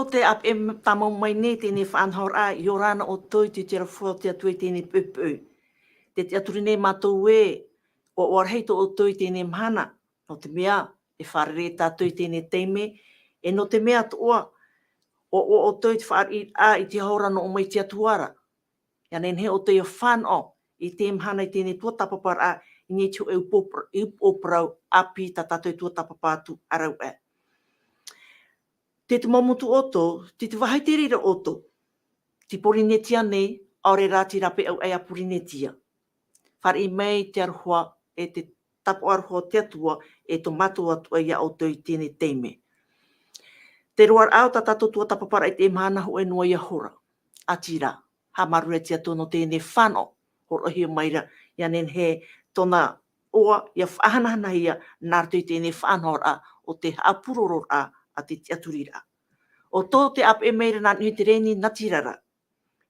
te ap tamo mai ne tēne whanhora i orana o toi te tera fua te atui tēne pupui. Te te aturine mātou e o warheito o toi tēne mhana no te mea e wharere tātou tēne teime e no te mea toa o toi te whaari i te haurano o mai te atuara. Ia nen he o toi o whano i te mhana i tēne tuatapaparaa i nye tio e upoprau api ta tātou tuatapapa atu arau e. Te momutu oto, te wahai te rira oto, te porinetia nei, aore rāti rape au ai a porinetia. Whare i mei te aruhua e te tapo aruhua te atua e to matua atua ia o tō i tēne teime. Te roar au ta tatou tuatapapara i te mana ho e noa ia hora. Atira, ha marure tia tono tēne whano, horo hia maira, ia nen he tona oa ia hanahana hia nārtu i tēne whanora o te hapurorora a te aturira. O tō te ap e meira nā nui te reni natirara.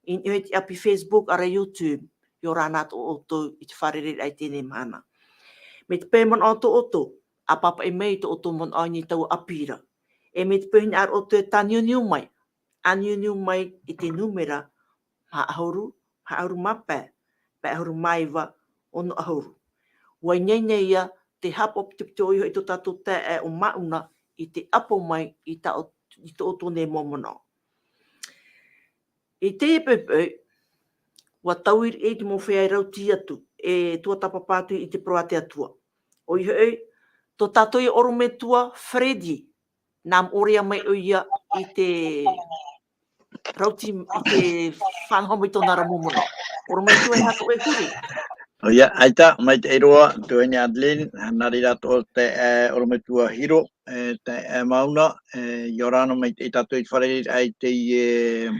I nui te api Facebook ara YouTube, i ora nātu o tō i te wharere ai tēne mana. Me te pēmon o tō oto, a papa e mei tō oto mon ai ni tau apira. E me te pēhini ar o tō e tāniuniu mai. Aniuniu mai i te numera ma ahuru mapē, pa ahuru maiva o no ahuru. Wai nei ia te hapop te pito iho i tō tātou te e o mauna i te apo mai i tō oto ne momono. I te pepe, wa tauir e te mowhea i rauti atu, e tuatapapa atu i te proa te atua. O iho e, tō tātou i orome tua Freddy, nām orea mai o ia i te rauti, i te whanhomi tōnara momono. Orome tua e hato e huri. O ia, aita, mai te eroa, tueni Adeline, nari rato o te orometua hiro, te mauna, i orano mai te tatou i wharere ai te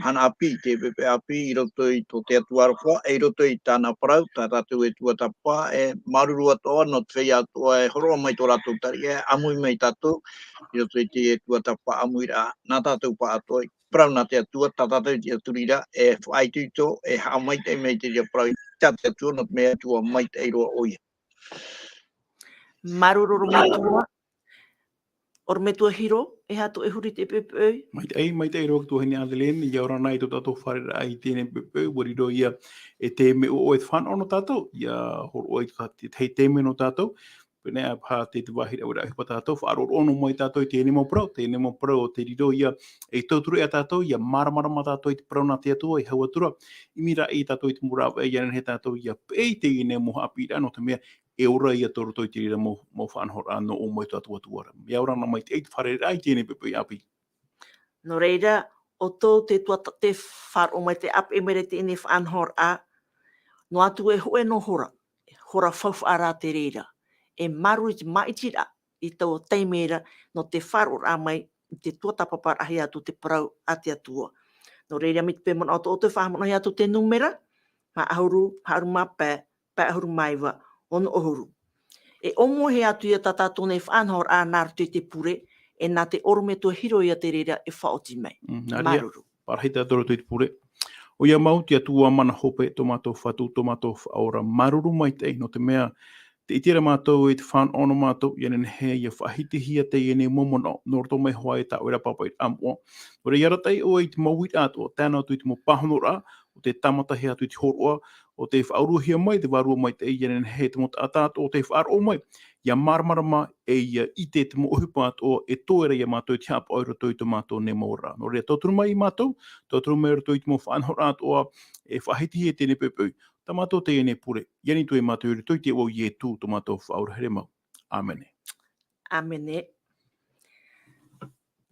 hana api, te pepe api, i roto i tō te atuarofa, i roto i tāna parau, tā tatou e tuatapapa, maruru atoa, no te whei atoa e horoa mai tō ratou tari, amui mai tatou, i roto i te tuatapapa amui rā, nā tatou pa atoa, parau nā te atua, tā tatou te aturira, e whaituito, e haamai te mei te ria parau, te atua no te mea tua mai te eiroa oia. Maruru metua, ormetua hiro, e hato e huri te pepe. Mai te eiroa tua hini Adeline, i aura nai tō tātou wharera ai tēne pepe, wariro ia e te me o e whana no tātou, ia horo oi hei te me no tātou, pene a pā te wahira ura hipa tātou, whaaror ono mai tātou i tēne mo prau o te riro ia e tauturu e a tātou, ia maramarama tātou i te prau nā te atua, i hau atura, i mira i tātou i te murawa e ianen he tātou ia pei te ine mo Haapiiraa no te mea, e ora ia toru toi te rira mo whanhora no o mai tātua tuara. Ia ora na mai te eit wharere ai tēne pepe api. No reira, o tō te tuata te whar o mai te ap e mere te ine whanhora, no atu e hoe no hora whawhara te reira. E maru i te maitira i tau teimera no te wharora mai i te tuatapapa ahi atu te parau a te atua. No reira mi te pēmona o te whahamona hi atu te numera, ma ahuru mapē, pa ahuru maiva, ono ahuru. E omo he atu ia tātātou nei whanhor a nārtu i te pure, e nā te orometua hiro ia te reira e whaoti mai. Maruru. Parahita toro i te pure. O ia mau te atua mana hope tomato whatu tomato aura maruru mai te no te mea te itira mātou i te whan ono mātou, ianen he ia whahiti hia te iene momono, norto mai hoa e tā oira papa i amoa. Ora iara tai o i te mawit ato, tēnā tu i te mo pahonora, o te tamata hea tu i te horoa, o te whaurua mai, te warua mai te ianen he te mo tātāto, o te whaaro mai, ia maramarama e ia i te mo uhupa ato, e tōera ia mātou i te hapa oira toi to mātou ne maura. No rea tōturu mai i mātou, tōturu mai ora toi te mo whanhora atoa, e whahiti hea tēne pepeu. Tamato te ene pure. Iani tu e mātou i toi te o i e tū to mātou whaura here mau. Amene. Amene.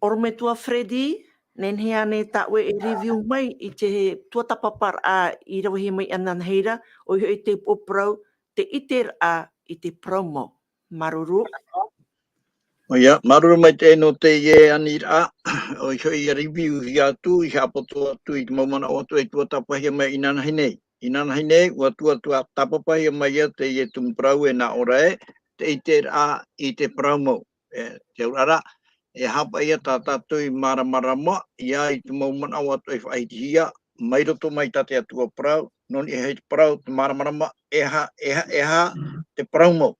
Orometua Freddy, nen hea ne taue e review mai i te tuatapaparaa i rawahi mai anan heira, o i te poprau, te iter a i te promo. Maruru. O ia, maruru mai te no te ie anira, o i review hi atu, i hapoto atu i te maumana o atu e tuatapahia mai inana hinei. Inana hinei, ua tuatapapa hia mai ia te ie tumprau e nā ora e, te iter a i te promo. Te urara, e hapa ia tā tātou i maramarama, ia i te maumana o atu e whaiti hia, mai roto mai tā te atua prau, non i hei te prau, te maramarama, eha te promo.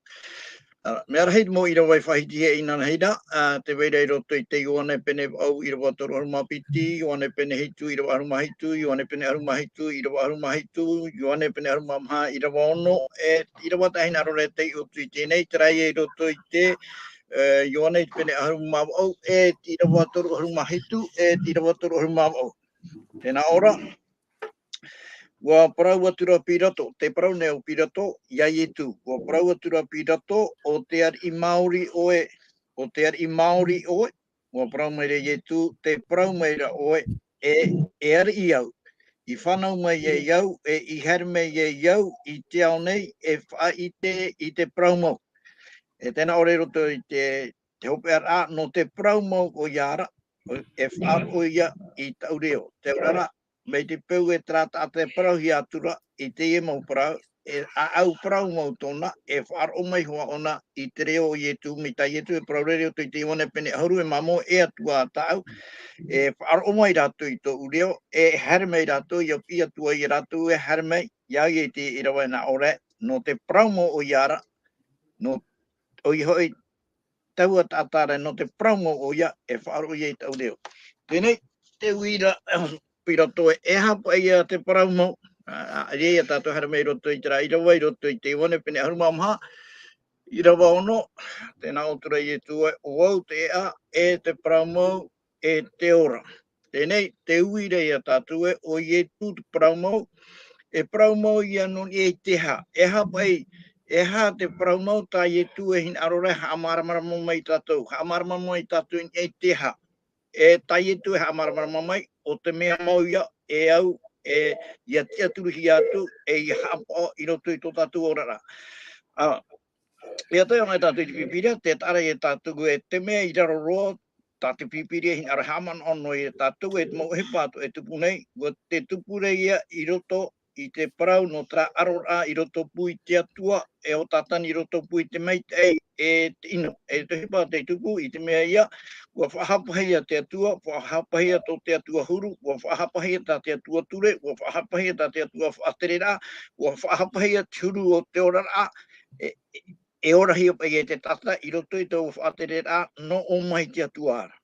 Mea rahi mo Irava whahiti he ina heida, te weirei roto I te ione pene au Irava toru haruma piti, ione pene hitu Irava haruma hitu, ione pene haruma hitu, Irava haruma hitu, ione pene haruma maha Irava ono, Irava tahina rore te I utu I tēnei, terai e roto I te, ione pene haruma au, Irava toru haruma hitu, Irava toru haruma au. Tēnā ora, Wa parau atura pirato, te parau neo pirato, iai e tu. Wa parau atura pirato, o te ar I Māori oe, o te ar I Māori oe, wa parau meire e tu, te parau meira oe, e ar I au. I whanau mai e iau, I herme e iau, I te ao nei, e wha I te parau mau. E tēnā ore roto I te hope ar a, no te parau mau o iara, e wha o ia I taureo. Te urara, me te peu e trata a te parau hi atura I teie mau parau, e a au parau mau tōna, e whaar o mai hoa ona I te reo I etu, mi tai etu e parau reo to I te iwane pene ahuru e mamo e atua a tau, e whaar o mai rato I tō ureo, e hermei rato I pi atua I rato e hermei, iau I te Irava na ore, no te parau mau o iara, no o I hoi taua tātare no te parau mau o ia, e whaar o ia I tau reo. Tēnei, te uira, pira toe e hapa ia te parau mau, reia tātou hara mei roto I te ra Irava I roto I te iwane pene ahuru maha, Irava ono, tēnā otura I tua o au te ea, e te parau mau, e te ora. Tēnei, te uira ia tātou e, o I tu te parau mau, e parau mau ia non e te ha, e hapa e ha te parau mau tā I tu e hin arore ha maramarama mai tātou, ha maramarama mai tātou e te ha. E tai tu e ha maramarama mai, o te mea mau ia, e au, e ia tia turuhi atu, e I hapa I roto I tō tātou orara. Ia toi o ngai tātou I te pipiria, te tara e tātou e te mea I raro roa, tā te pipiria hin ara haman ono e tātou e te mau hepātu e tupu nei, te tupure ia I roto I te parau no tra arora I roto pui te atua, e o tātani I roto pui te meit e te ino, e te hepa te tupu I te mea ia, ua whahapahia te atua, whahapahia tō te atua huru, ua whahapahia tā te atua ture, ua whahapahia tā te atua whaaterera, ua whahapahia te huru o te orara, e ora hi pa I te tata, I roto I tō whaaterera, no o mai te atua ara.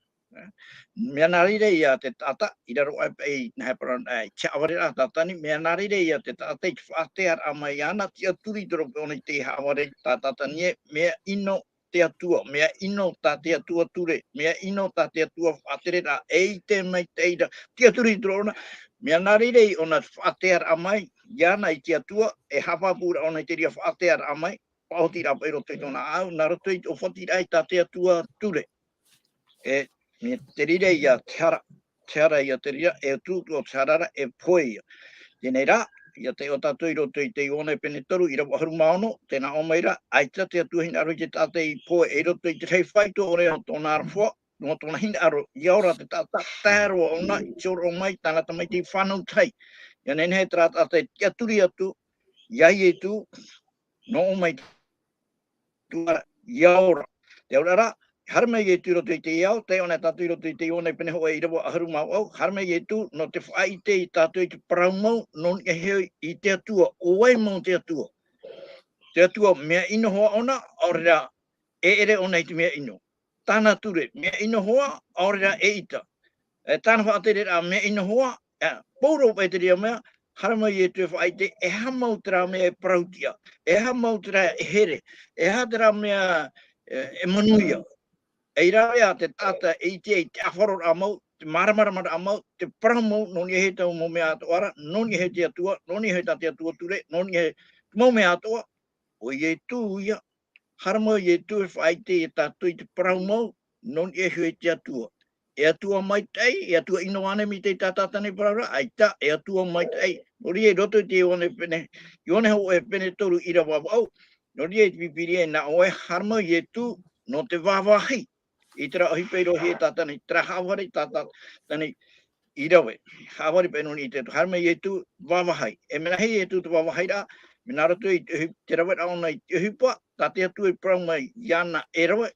Mea nārire ia te tata, I raro ai pei na heparan ai te awarera tatani, mea nārire ia te tata I te whaatear a mai ana, tia turi toro pe ona I te haware tā tatani e, mea ino te atua, mea ino tā te atua ture, mea ino tā te atua whaaterera, e te mai te ira, tia turi toro ona, mea nārire I ona whaatear a mai, iana I te atua, e hapapura ona I te ria whaatear a mai, paotira pa I roto I tōna au, nā roto I o whatira I tā te atua ture. E me te rire ia te ara ia te rira, e tūtu o te harara e poe ia. Tēnei rā, ia te o tātou I roto I te ione pene toru, I rawa haru maono, tēnā o meira, aita te atu hina aro I te tātou I poe, e roto I te rei whaito o rea tōna arwhua, no tōna hina aro, I aura te tātou tāro o na, I te oro o mai, tāna tamai te whanau tai. Ia nene he tātou te aturi atu, iai e tū, no o mai tuara, I aura. Te aurara, harmei e tu roto I te iau, te ona tātou I roto I te ione pene hoa I rawa ahuru mau au, harmei e tu no te whai te I tātou I te parau mau, non e heo I te atua, o wai mau te atua. Te atua mea ino hoa ona, aurera e ere ona I te mea ino. Tāna ture, mea ino hoa, aurera e ita. Tāna whaatere a mea ino hoa, pouro pe te rea mea, harmei e tu e whai te, e ha mau tera mea e parautia, e ha mau tera e here, e ha tera mea e manuia. E Irava te tata e te awharo a mau, te maramarama a mau, te parau mau, noni e he tau mo mea atoara, noni e he te atua, noni e he te atua ture, noni e he mau mea atoa, o I e tū ia, harama I e tū e whai te e tātou I te parau mau, noni e hui te atua. E atua mai tei, e atua ino ane mi te tātātane parara, aita, e atua mai tei. Nori e roto te ione pene, ione ho e pene toru Irava au, nori e te pipiri e na oe harama I e tū, no te wāwahi. I tera ohi peiro he tātani, tera hawari tātani Irawe. Hawari peiro ni te harmei e tu wawahai. E MELAHI e tu te wawahai rā, me nā rato I te rawet aona I te hupa, tā te atu e parau mai iana e rawe,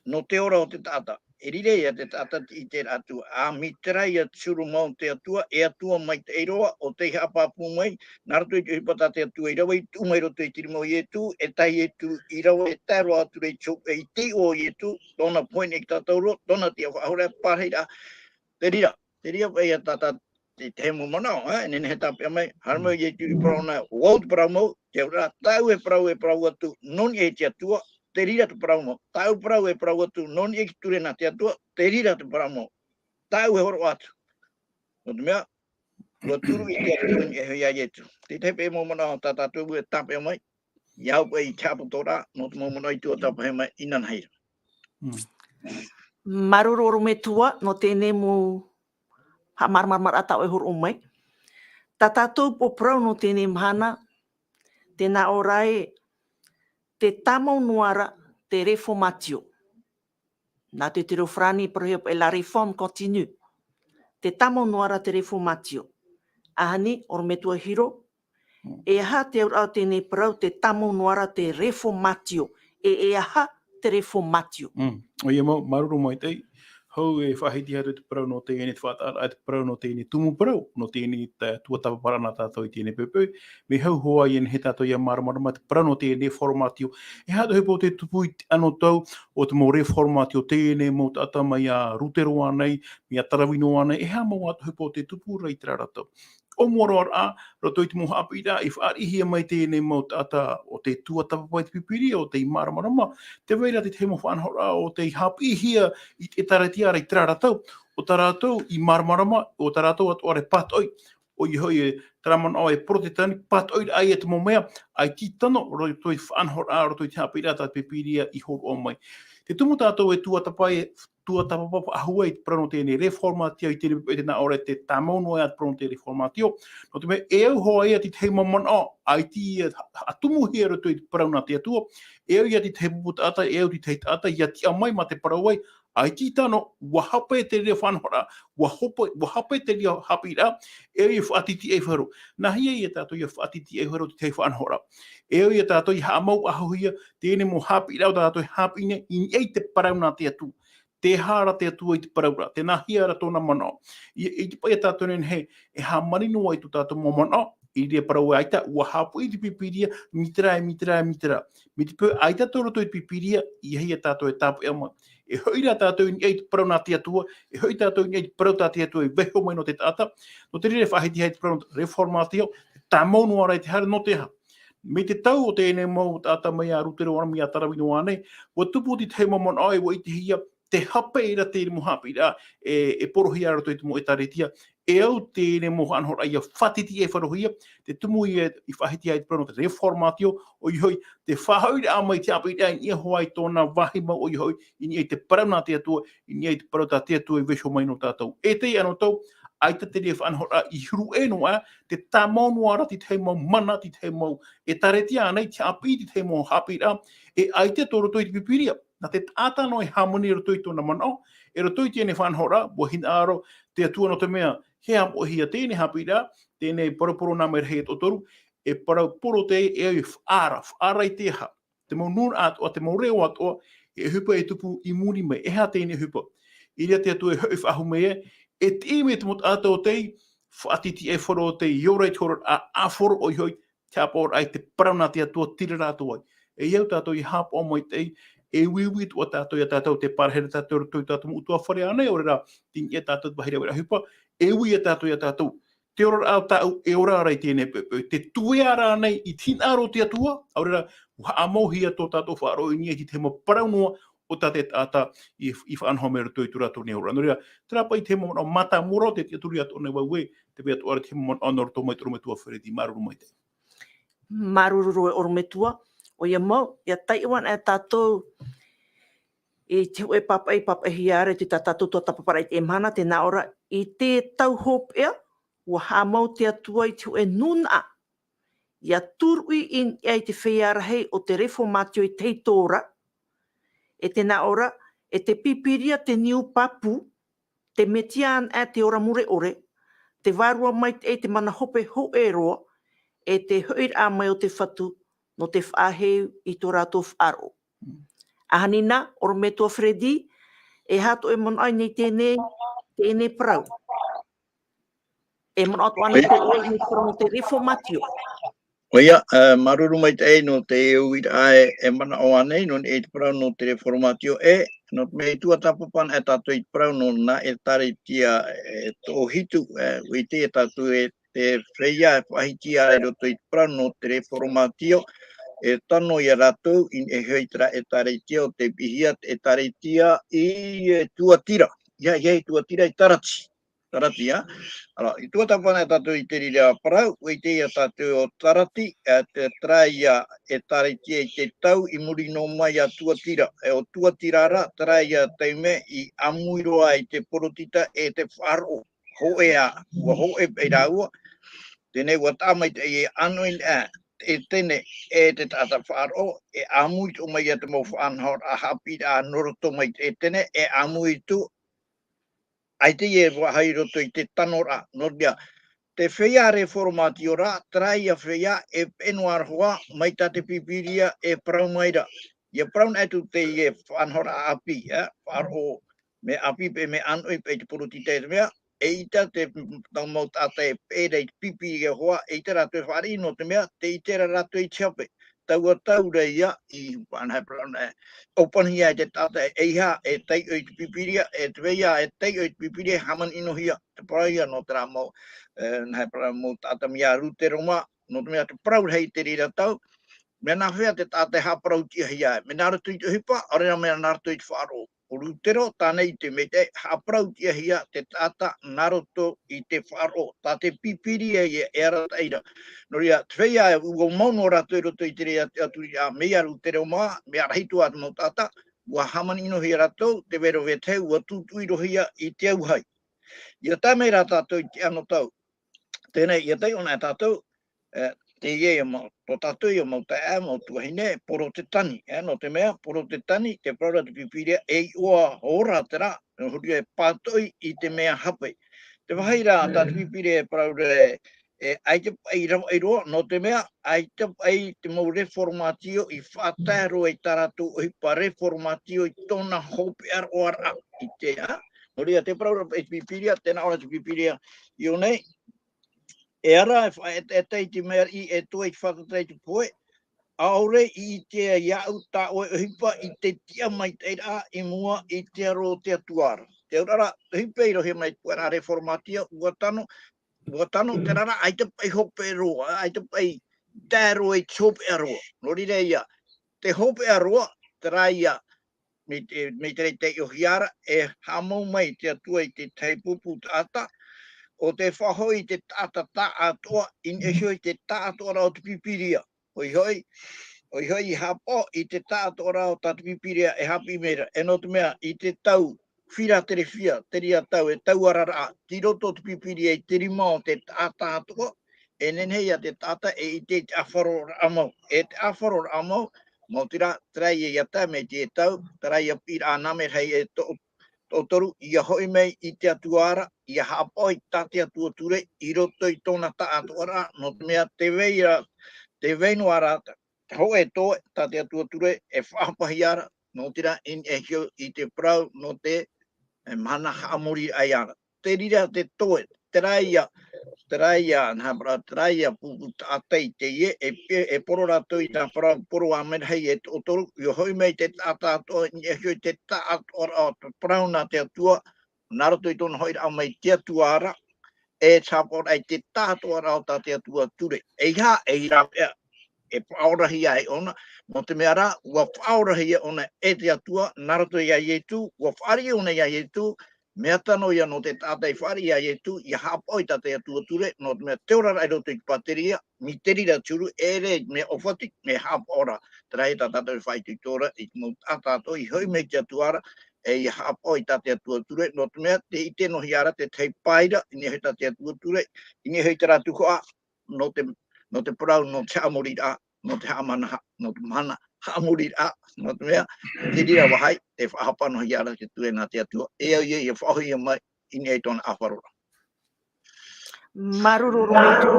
no te ora o te tāta. e rire ia te tata i te atua. A mitra ia tsuru mau te atua, e atua mai te eiroa, o te hapapu mai, narato i te hipata te atua i rawa, i tu mai roto i tirimo i etu, e tai etu i rawa, e taro atura i chok, e te o i etu, tona point e tatauro, tona te ahura pareira, te rira pai a tata te hemu manao, nene he tapia mai, harmo i etu i prauna, world parau, te ura, tau e parau atu, non e te atua, te rira te parau mo. Tau parau e parau atu, non e ki ture na te atua, te rira te parau mo. Tau e horo atu. O te mea, ua turu i te atu e hoi ai etu. Te tepe e momona o tata tubu e tape mai, iau pa i kapo tora, no te momona i tuatapa he mai, inan heira. Maruru me tua, no tēnei mo maramarama atau e horo mai. Ta tatou po prau no tēnei mahana, tēnā orai, te tamau nuara, te reformatio. Nā te tiro frani, e la réforme continue. Te tamau nuara te reformatio. Ahani, or me tua hiro, e aha te au tēnei prau, te tamau nuara te reformatio. E aha te reformatio. O ia mau, maruru mai tei, hau e whahiti hatu te parau no te ene te whātara, ai te parau no te ene tumu parau, no te ene tuatapaparaa nā tātou i te ene pepe, me hau hoa i ene he tātou ia maramarama, te parau no te ene formatio. E hatu hepo te tupu i ano tau, o te mau reformatio te ene mo te ata mai a rutero anei, mi a tarawino anei, e hea mau atu hepo te tupu rei te rarata. O moro a, roto i te mo Haapiiraa, i whaarihia mai tēnei mau ata o te tuatapapa i te pipiri, o te maramarama, te weira te te mo whanhora o te hapihia i te taratiara i teraratau, o taratou i maramarama, o taratou atu are patoi, o i hoi e taraman o e protetani, patoi ai e te momea, ai titano, roto i whanhora, roto i te Haapiiraa, ta pipiria i horo o mai. Te tumu tātou e tuatapapa ahua i te prano tēnei reformatio i tēnei e tēnā ore te tamono e at prano tēnei reformatio. No te me e au hoa ea ti te heimamana ai ti atumu hea roto i te prano te atua. E au ia ti te hepuputa ata, e au ti te ata ia ti amai ma te parau ai. Ai ti tano, wahape te rea whanhora, wahape te rea Haapiiraa, e au ia whaatiti e wharu. Nā hia ia tātou ia whaatiti e wharu te whanhora. E au ia tātou i haamau ahuhia, tēnei mo Haapiiraa o tātou hapine, i ei te parau nā te atu. Te hara te atua i te paraura, te nahi ara tōna mana. I te pai tātou nen he, e ha marino ai tu tātou mo mana, i rea parau e aita, ua hapu i te pipiria, mitra. Mi te pui aita tō roto i te pipiria, i hei tātou e tāpu e ama. E hoira tātou i ei te parau nā te atua, e hoi tātou i ei te parau tā te atua, i weho mai no te tāta, no te rere whahiti hei te parau reformatio, tā maunu ara i te hara no te ha. Me te tau o te ene mau tāta mai a rutero ana mi a tarawino anei, wa tupu ti te mamon ai wa i te hia, te hape ira te mo Haapiiraa, e porohi ara to i te mo e taretia, e au te ene mo anhora ia whatiti e wharohia, te tumu i whahiti ai te prono te reformatio, o i hoi, te whahaure a mai te Haapiiraa, i hoai tōna wahi mau o i hoi, i ni te parau nā te atua, i ni te parau tā te atua i vesho mai no tātou. E te ano tau, ai te rea whanhora i huru e noa, te tāmonu ara ti te mau mana, ti te mau e taretia anei, te api ti te mau Haapiiraa, e ai te tō roto i te pipiria. Nā te tātano e hamoni roto i tōna mana, e roto i tēnei whanhora, wahin aro, te atua no te mea, he am o hia tēnei Haapiiraa, tēnei paroporo nā mai rei totoru, e parau poro te e au whaara i te ha. Te mau nūn atua, te mau reo atua, e hupa e tupu i muri mai, e ha tēnei hupa. I rea te atua e hau whahu mea, e te ime te mot ata o tei, whaatiti e wharo o tei, iorei tōra a awhoro o i hoi, te apor ai te parauna te atua tira rātou ai. E iau tātou i hapa o mai tei, e wiwi tua tātou i a tātou te parahera tātou tui tātou utua whare anei, o rera, tini e tātou wahira wera hupa, e ui a tātou i a tātou. Te ora au tāu e ora arai tēnei pepe, te tue ara anei i tīnaro te atua, o rera, wa amohia tō tātou wharo i nia ki te mo paraunua, o tā te tāta i whanhomera tui tu rātou ne ora. Nō rea, tērā pai te mo mata moro, te tia turi atu nei wauwe, te wea tu ara te mo anor tō mai tō metua where di maruru mai te. Maruru e orometua, o ia mau, ia taiwan e tātou i te ue papai hiare te tātou toatapaparaa i te emhana, te nā ora, i te tau hopea, ua hāmau te atua i te ue nuna. Ia turui in ai te wheiarahei o te reformatio i te tora, e te nā ora, e te pipiria te niu papu, te metian e te ora mure ore, te varua mai te mana hope ho e roa, e te hoir a mai o te whatu, no te whaheu i tō rātou wharo. Ahanina, oro me tō Fredi, E hatu e mon ai ni tēnei parau. E mon atu ana te oi ni parau te reformatio. Oia, maruru mai te no te uira ai e mana o anei no e te parau no te reformatio no me tuatapapan e tatu i parau no na e tare tia tō hitu ui te tatu e te freia e whahitia e roto i parau no te reformatio e tano i a ratou in e heitara e tare tia o te pihia e tare tia i tuatira. Ia tuatira i tarati. Tarati, ia. Ala, i tuatapana e tatu i te rira parau, ui te ia tatu o tarati, te traia e tare tia i te tau i muri no mai a tuatira. E o tuatirara, traia teume i amuiroa i te porotita e te wharo. Ho e a, ho e peira ua, tēnei ua tāmai te e anoin e tēne e te tata wharo, e amuit o mai a te mau whanhor a Haapiiraa noroto mai e tēne, e amuitu ai te e wahai roto i te tanora, noria, te whea reformatio rā, traia whea e fenua roa, mai ta te pipiria e parau maira. Ia parau atu te e whanhora api, wharo me api pe me anoi pe te porotita e mea, e ita te tau mau tata e pēra i pipiria hoa, e ita rato e whari no te mea, te itera rato i tiape. Taua taura ia i whanhai parau opanhia e te tata e iha e tei o i te pipiria, e te weia e tei o i te pipiria haman inohia, te paraia no te rā mau, nai parau mo tata mia rute roma, no te mea te parau hei te rira tau, mea nā whea te tātai haparau tia hia, me nā rato i te hipa, area mea nā rato i te wharo. O rutero, tānei te me te haparau tia hia, te tāta nā rato i te wharo, tā te pipiria i e arata eira. No ria, te whea e ua mauno rato i roto i te rea atu i a mea rutero maa, mea rahitu atu mau tāta, ua hamani ino hia rato, te vero veteu, ua tutu i rohia i te auhai. Ia tā mei rā tātou i te ano tau. Tēnei, ia tei ona e tātou, te ie to tātou i mau te mau tuahine, poro te tani, no te mea, poro te tani, te praura te pipiria, e ua ora te rā, hori e pātoi i te mea hape. Te wahai rā, tā te pipiria e praura ai te pai rau ai roa, no te mea, ai te pai te mau reformatio i whātaro e tarato o hipa reformatio i tōna hope ar o ara i te, hori te praura e pipiria, tēnā ora te pipiria i o nei, e ara e tei te mea i e toi te whakatei te poe, aore i te iau tā oe hipa i te tia mai te rā i mua i te aro te atuara. Te urara, hipa i rohe mai puera reformatia, ua tano te rara, ai te pai hope roa, ai te pai tēro e chope aroa. Nori rei ia, te hope aroa, te rā ia, me te rei te iohiara, e hamau mai te atua i te teipupu tāta, o te whahoi te tata ta atua, in e hoi te tātua rao te pipiria. Hoi i hapo i te tātua rao ta te pipiria e hapi mera. E no te mea, i te tau, whira tere whia, te ria tau, e tau arara, ti roto te pipiria i te rima o te tata atua, e nenhei a te tata e i te awharo amau. E te awharo amau, mo tira, trai e iata me te tau, trai a pira aname hei e o toru, ia hoi mei i te atuara, ia hapoi tate atua ture, i roto i tōna ta atuara, no te mea te weinua rata, ho e tō, tate atua ture, e whapahi ara, no tira in e hio i te prau, no te mana haamori ai ara. Te rira te toe, te raia pupu tātei te ie, e poro rato i tā poro a MELAHI e o toru, i hoi mei te tātātoa, i e hoi te tātoa o te prauna te atua, naroto i tōna hoi rao mei te atuara, e tāpora ai te tātoa rao tā te atua ture. E ha, e Irava, e whaorahi ai ona, mo te mea rā, ua whaorahi ona e te atua, naroto i a ietu, ua whari ona i a ietu, mea tano ia no te tātai whari a ietu, i hapoi tātai atua ture, no te mea teora rai roto i pateria, mi te rira turu, e re me ofati, me hapora, te rai tātai whai te tora, i mo tātato, i hoi me te atuara, e i hapoi tātai atua ture, no te mea te ite no hiara, te tei paira, i ni hoi tātai atua ture, i ni hoi te ratu koa, no te parau, no te amori rā, no te hamana, no te mana, hamuri rā, no te mea, te rira wahai, te whahapano hi ara te tue nā te atua, e au i e whahui a mai, i nei tōna awharora. Marururu me tū.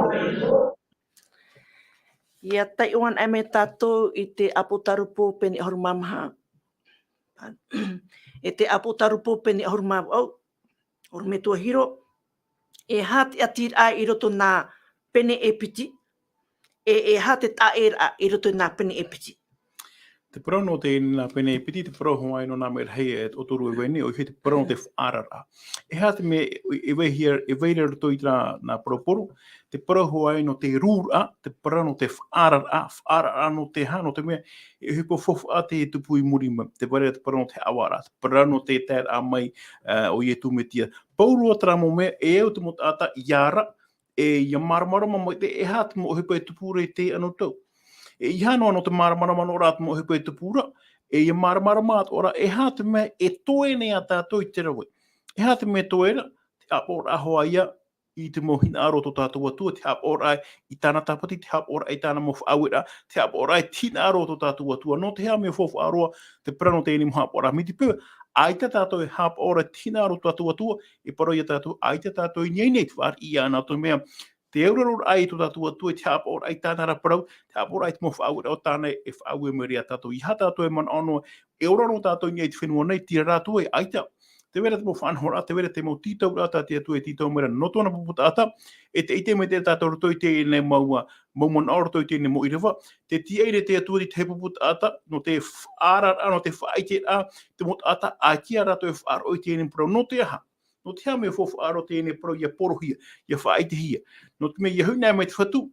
Ia tai oan e me tātou i te Apokalupo peni ahuru mamaha. E te Apokalupo pene ahuru mau or me tua hiro, e hati atir a i roto nā pene e piti, e hati taera i roto nā pene e piti. Te parano te nā pene e piti, te parano ai no nā MELAHI e o toru e wene, o i te parano te whaarara. E hate me, e weira roto i nā paroporo, te parano ai no te rūra, te parano te whaarara no te hano, te mea, e hipo fofu a te tupu i muri ma, te warea te parano te awara, te parano te tēt a mai o i e tūmetia. Paurua tera mo mea, e eo te mo tata iara, e ia maramarama mai te e hate mo hipo e tupu re te ano tau. E ihano ano te maramarama no rātu mo hipo e te pūra, e ia maramarama atu ora, e hate mea e toe nea tātou i te rawe. E hate mea toera, te apora ahoa ia, i te mohina aro to tātou atua, te apora ai i tāna tapati, te apora ai tāna mofu awera, te apora ai tina aro to tātou atua, no te hea mea fofu aroa, te prano te eni mo apora miti pēwa, ai te tātou e apora tina aro tātou atua, e paro ia tātou, ai te tātou i nei te whār i ana to mea, te euraro ai to tātou atua, te apora ai tāna ra parau, te apora ai te mofu awera o tāna e whaue meria tātou, i ha tātou e man anoa, euraro tātou i te whenua nei, tira rātua e ai tā, te wera te mo whanhora, te wera te mo titau rata, te atu e titau mera notona puputata, e te ite me te tātou roto i te ne maua, mauman aroto i te ne mo Irava, te tiere te atu i te puputata, no te whaarara, no te whaite a, te mo tata a kia rato e whaaro i te ne pro, no te aha. No te hea me fofu aro te ne pro ia PORO'I, ia whaite hia. No te me ia hui nei mai te whatu,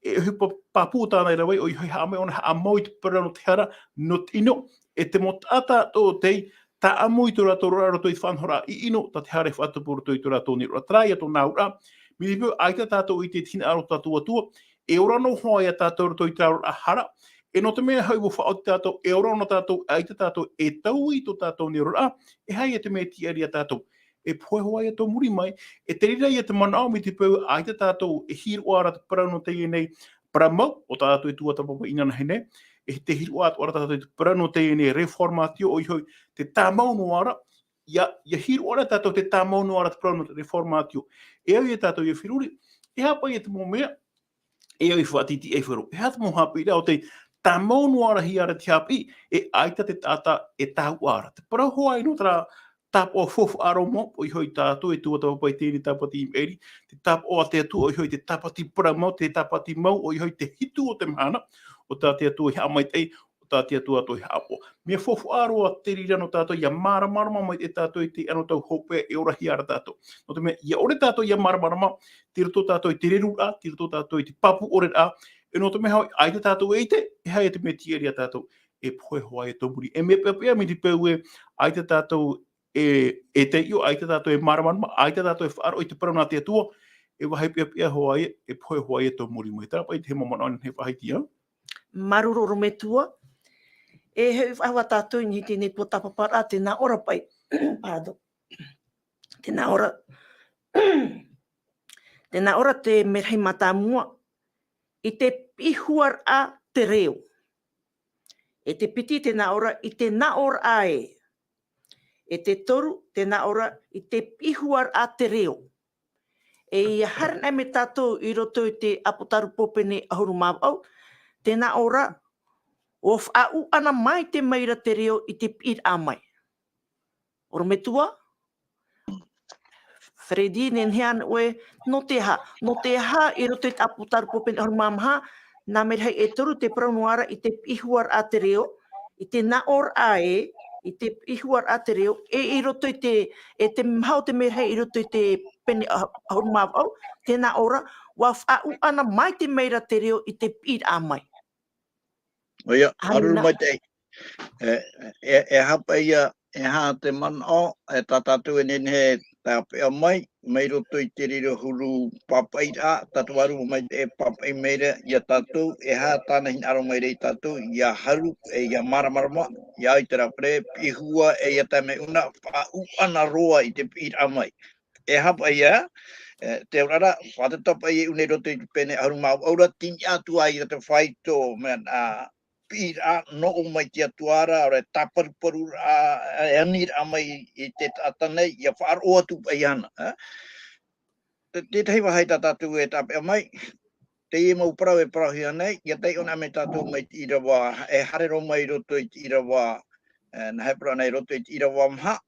e hupa papu tāna i rawai, o i hui hame ona ha amoi te para no te hara, no te ino, e te mo tata tō tei, ta amoi tō rato raro tō i whanhora i ino, ta te hare whatapuru tō i tō rato ni ratrai ato naura, mi te pio aita tātou i te tina aro tātou atua, e ora no hoa ia tātou tō i tāro a hara, e no te mea hau wo whao te tātou, e ora no tātou, aita tātou, e tau i tō tātou ni rora, e hai e te mea tiari a tātou, e poehoa ia tō muri mai, e te rira ia te manao mi te pio aita tātou, e hiru ara te parau no teie nei, paramau, o tātou i tuatapapa inana hene, e te hiru atu ara tātou i te parau no teie nei reformatio, o i hoi, te tāmau no ara, ia hiru ara tātou te tāmau no ara te parau no te reformatio, e au ia tātou i whiruri, e hapa ia te mō mea, e au i whaatiti e whiru, e hata mō Haapiiraa o te tāmau no ara hi ara te hapi, e aita te tata e tāu ara, te parau hoa ino tara, tapo o fofu aro mo, o i hoi tātou e tuatapapa i tēni tapati i meri, te tapo o te atu o i hoi te tapati pura mau, te tapati mau, o i hoi te hitu o te mana, o tā te atu i hamai tei, o tā te atu ato i hapo. Mea fofu aro a te rira no tātou, ia maramarama mai te tātou i te ano tau hope e ora hi ara tātou. No te mea, ia ore tātou ia maramarama, te rito tātou i te reru a, te rito tātou i te papu ore a, e no te mea hoi, ai te tātou e te, e hai e te mea tieri a tātou, e poe hoa e tō muri. E mea pēpea mi te pēu e, ai te tātou e te io, ai te tātou e maramarama, ai te tātou e whaaro i te parana te atua, e wahai pia hoa e poe hoa e tō muri mai. Tara pai te he mamana he wahai tia. Maruroro me tua, e heu whaua tātou ni tēnei tuatapaparaa, tēnā ora pai, pardon, tēnā ora, tēnā ora te MELAHI matamua, i te pihuar a te reo. E te piti tēnā ora, i te naor ae. E te toru, tēnā ora, i te pihuar a te reo. E ia haranai me tātou i roto i te Apokalupo pene ahuru mau, tēnā ora, o whaau ana mai te maira te reo i te pir a mai. Ora me tua, Fredi nen hean oe, no te ha i roto i te Apokalupo pene ahuru mamaha, nā MELAHI e toru te praunuara i te pihuar a te reo, i te naor ae, i te ihuar a te reo, e i roto i te, e te mhau te MELAHI i roto i te pene ahuru mau, tēnā ora, wa whaau ana mai te meira te reo i te pir a mai. Oia, aruru mai te, e hapa ia, e ha te mana e tātātou e nene he tā pēa mai, mai roto i te riro huru papaira, tātou aru mai e papai meira, ia tātou, e ha tāna hin aro mai rei tātou, ia haru, e ia maramarama, ia i te rapere, pihua, e ia tā mei una, whaau ana roa i te pira mai. E hapa ia, te urara, whatatapa i une roto i te pene aru mau, aura tini atua i te whaito, man, pira no o mai te atuara, ora taparuparu a anir a mai i te atanei, ia whaaro atu pai ana. Te tei wahai tātou e tāpea mai, te ie mau parau e parau hia nei, ia tei ona me tātou mai te Irava, e harero mai roto i te Irava, na hepra nei roto i Irava maha,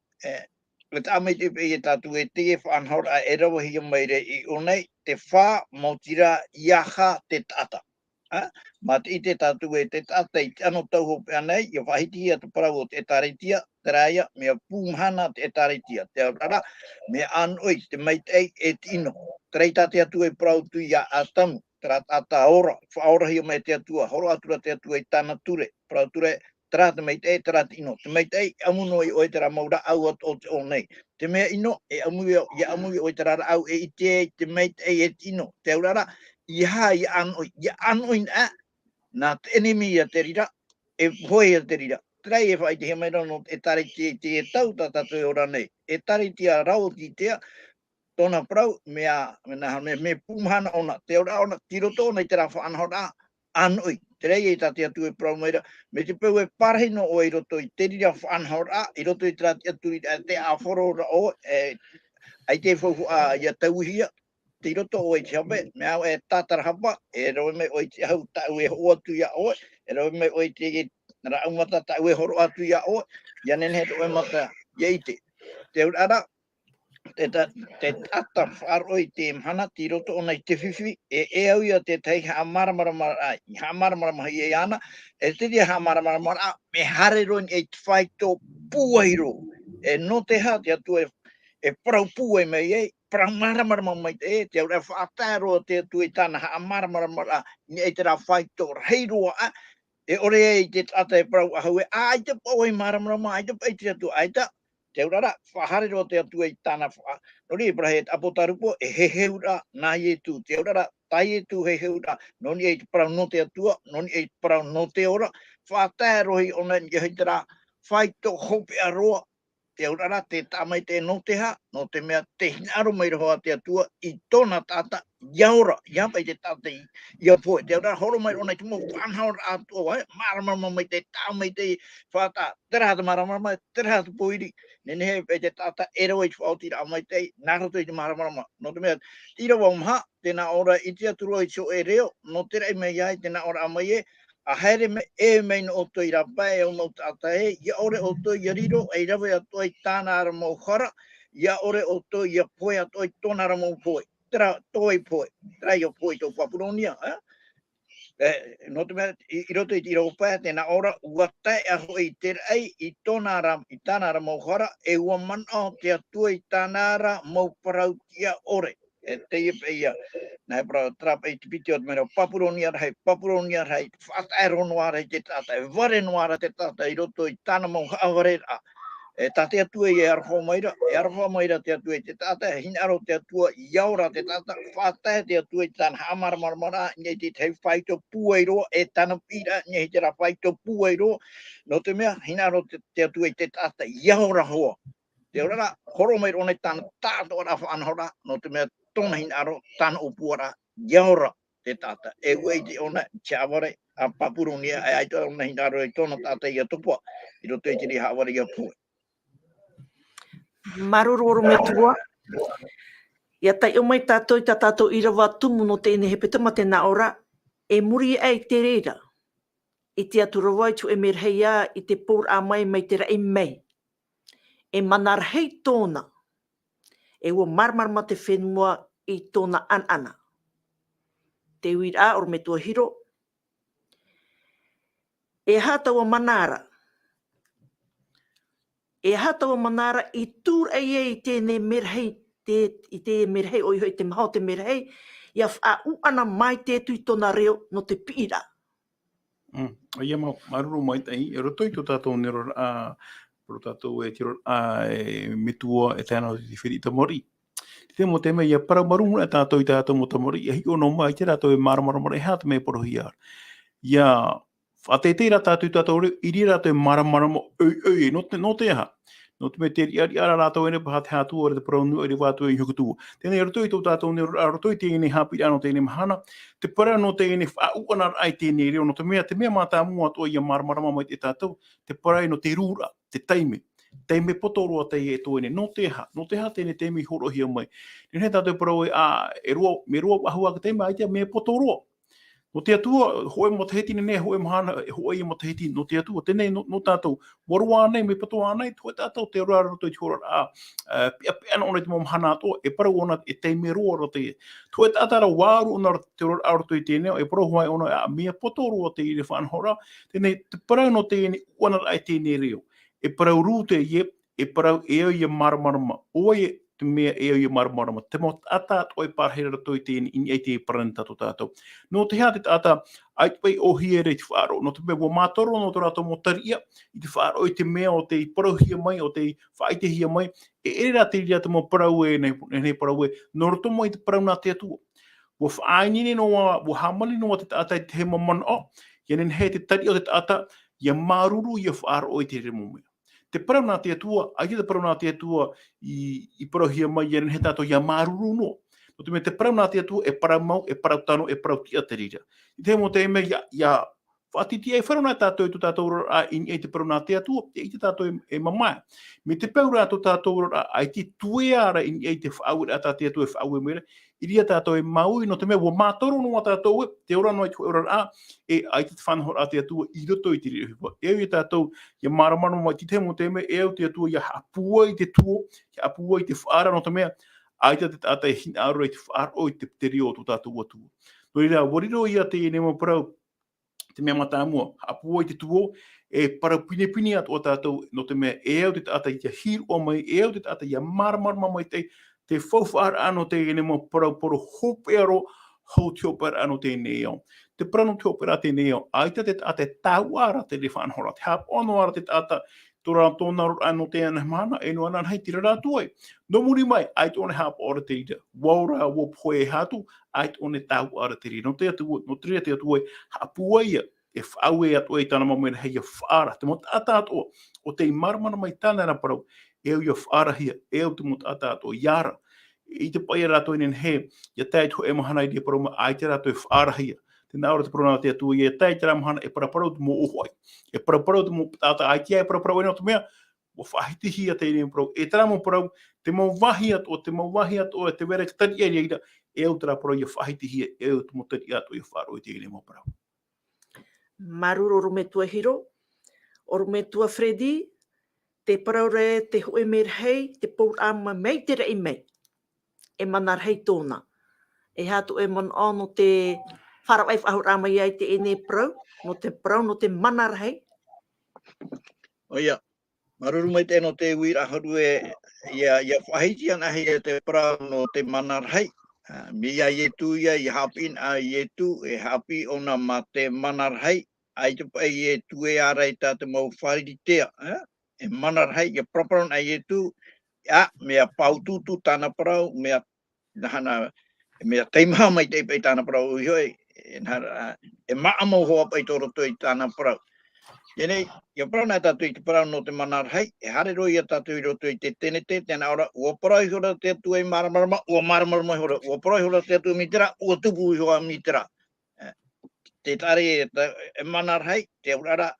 le tame te pe e tatu e te whanhora e rawa hia maire i onei, te wha mautira iaha te tata. Ma te i te tatu e te tata i te ano tauho pe anei, i whahiti ia te parau o te taritia, te raia, mea pūmhana te taritia, te rara, mea anoi, te meitei e tino. Treita te atu e parau tu ia atamu, tera tata ora, whaora hia mai te atua, horo atura te atua i tana ture, parau ture, tera te meitei, tera te ino. Te meitei, amuno i oi tera maura au o te o nei. Te mea ino, e amui oi tera au e ite te meitei e tino. Te urara, ia anoi na, na te enemi ia te rira, e hoi ia te rira. Trei e whai te hea meira no e tariti te tau tatu e ora nei. E tariti a rau ki tea, tōna prau, me pūmhana ona, te ora ona, tiroto ona i te rā whaanhora, anoi. Te rei e tati atu e prau meira, me te peu e parahino o i roto i te rira whaanhora, i roto i tati atu i te awhorora o, ai te whauhu a ia tauhia, te roto o i te hape, me au e tātarahapa, e roi me o i te hau tau e ho atu ia o, e roi me o i te raumata tau e horo atu ia o, ia nene he o e mata ia ite. Te urara, te tata wharo i te mhana, ti roto ona i te whiwhi, e au ia te tei ha maramarama hi e ana, e te tia ha maramarama me hare roi e te whaito puairo, e no te ha te atu e parau puai mai e, parau maramarama mai te aura whaataro te atu e tana ha maramarama ni e te rā whaito reiroa e ore e te tata e parau ahau e, ai te pau e maramarama, ai te pai te atu, ai ta, te urara, whahare roa te atu e tāna wha. Nori e prahe te Apokalupo e heheura nā i e tū. Te urara, tai e tū heheura. Noni e te parau no te atua, noni e te parau no te ora. Whātai rohi ona ni hei te rā, whaito hope a roa. Te urara, te tāmai te no te ha, no te mea te hinaro mai roa te atua i tōna tata iaora. Iapai te tata ia poe. Te urara, horo mai ona i tumu whanhaora atua, maramarama mai te tāmai te whāta. Tera hata maramarama, tera hata poiri. Nene he pe te tata ero i whaotira amai te nāroto i te maramarama. No te mea, tira wau maha, tēnā ora i te aturua i so e reo, no te rei mei ai, tēnā ora amai e, a haere me e mei no oto i rapa e o mau tata e, ia ore oto i riro, e rawe ato i tāna ara mau hara, ia ore oto i a poe ato i tōna ara mau poe. Tera toi poe, tera i o poe tō papuronia, no te mea, i roto i tira upea, tēnā ora, ua tae aho i te rei, i tāna ara mau hara, e ua mana o te atua i tāna ara mau parau tia ore. E teie peia, nai pra trapa i te piti o te mera papuronia rei, whataero noara i te tata, e ware noara te tata i roto i tāna mau hawarera. E tate atua i Irava maira te atua i te tata, e hinaro te atua i aura te tata, whatae te atua i tāna hamaramarama, nei te hei whaito puairo, e tāna pira, nei te ra whaito puairo, no te mea, hinaro te atua i te tata i aura hoa. Te ora, horo mai rone tāna tāto ora whanhora, no te mea tōna hinaro, tāna upuara, iaura te tata. E ue te ona, te aware, a papuronia, e aita ona hinaro i tōna tata i a tupua, i roto i te ri haware i a pua. Maruru me tua. Ia tai o mai tātou i tātou Irava tumu no te ine hepetoma tēnā ora, e muri ai te reira. I te atura wai tu e merheia i te pouraa mai te rei mei. E manarhei tōna. E ua maramarama te fenua i tōna anaana. Te uira o me tua hiro. E hātaua manara. E hātaua manara i tūr ai i tēne merhei, i te merhei o i te maho te merhei, ia wha uana mai te tui tōna reo no te pira. Ia maruru mai tai, e roto i tō tātou nero pro tātou e tiro e mitua e tēnā o te whiri i ta mori. Te mo te mea ia parau marungu e tātou i tātou mo ta mori, e hiko no mai te tātou e maramarama e hata me PORO'I ar. Ia, whateteira tātou reo, iri rātou e maramarama, no te aha. No te me te ari ara rātou ene pa te hātua ore te parau nua ere wātua i hukutua. Tēnei roto i tō tātou nero, roto i tēnei Haapiiraa no tēnei mahana, te parau no tēnei whauana ai tēnei reo, no te mea mata mua atua ia maramarama mai te tātou, te parau no te rūra, te taime. Teime potoroa teie e tōene, no te ha tēne teime horo hia mai. Nene tātou parau me rua ahua ka teime, ai te me potoroa. No te atua, hoe mo te heti ne hoe mahana, hoe mo te heti no te atua, tēnei no tātou, warua nei, me patoa nei, toi tātou te rara toi te hora pia ana ona te mo mahana atoa, e parau ona e teime roa ro te, toi tātara wāru ona te rara aro toi tēnei, e parau hoai ona mea potoro o te ire whanhora, tēnei te parau no te ene, wana ai tēnei reo, e parau rū te e parau e au ia maramarama, oe te mea e au ia maramarama, te mo tata toi parhera toi tēnei, ini ai te parana tātou. No te hea te tata, ai te pai o hia rei te whaaro, no te mea wa mātoro no te rato mo taria, i te whaaro i te mea o te parau hia mai, o te whaite hia mai, e ere te ria te mo parau nei parau no roto mo i te parau nā te atua. Wa whainine no wa hamali no te tata i te he mamana o, ia nen he te tari o te tata, ia maruru ia whaaro i te remo mea. Te parau nā te atua, ai te parau nā te atua i parau hia mai, ia nen he tātou ia maruru no. No te mea te parau nā te atua, e parau mau, e parau tano, e parau tia te rira. I te mo te eme, ia whaatiti e wharu nā tātou i tu tātou rara i te parau nā te atua, i te tātou e mamaya. Me te pau rā tu tātou rara, ai te tue ara i te whaau rā tā te atua e whaau e mera, i ria tātou e maui, no te mea, wa mātoro no a tātou e, te ora no i tu rara e ai te whanho rā te atua i roto i te rira hipa. E au i tātou, ia maramarama mai, te mo te eme, e au te atua, ia hapua i te tuo, ia hapua i te whaara no te mea, ai te tata e hina aro i te whaaro i te rio o tu tātou atua. No i rea, wariro ia te ene mo parau, te mea mata mua, hapua i te tuo, e parau pine atu o tātou, no te mea, e au te tata i te hiru o mai, e au te tata i a maramarama mai te whauwhaara ano te ene mo parau poro hope aro, hou te opera ano te neo. Te prano te opera te neo, ai te tata e tauara te re whanhora, te hap ono ara te tata, tora tōna ano te anahana, e no anan hei tira rātua. No muri mai, ai tōne hapa ora te rira. Waura wo poe hatu, ai tōne tau ara te rira. No te atua, no te te atua, hapua ia, e whaue atua i tāna mamera hei a whaara. Te mo tata atua, o te maramana mai tāna na parau, e au ia whaara hia, e au te mo tata atua, iara. I te pai rātua inen he, ia tai tu e mahana i te parau ma ai te rātua e whaara hia. Tēnā ora te parau te atua, ia tai te ramahana e paraparau te mo ohoi. E paraparau te mo tata ai te ai paraparau e no te mea, o whahiti hia te ine parau. E tera mo parau, te mau wahi ato, te wera ki tari e reira, e au tera parau ia whahiti hia, e au te mo tari ato ia wharo i te ine mo parau. Maruru o me tua hiro, o me tua Fredi, te parau re te hoe merhei, te pouraa mei te rei mei, e manar hei tōna. E hatu e mon ono te wharau ai whahura mai ai te ene parau, no te manar hei. Oia, maruru mai tēno te wira haru ia whahiti ana hei te parau no te manarhai. Mia i tu ia i hapin a i tu e hapi ona ma te manarhai. Ai te pai i tu e arai tā te mau wharitea. E manarhai i proparon a i tu. Mea paututu tāna parau, mea teimaha mai te pai tāna parau uhioi. E maamau hoa pai toro toi tāna parau. Ienei, ia parau nai tātou i te parau no te manarhai, e hare roi ia tātou i roto i te tenete, tēnā ora, ua parau i hora te atu e maramarama, ua maramarama i hora, ua parau i hora te atu e mitera, ua tupu i hora mitera. Te tare e manarhai, te urara,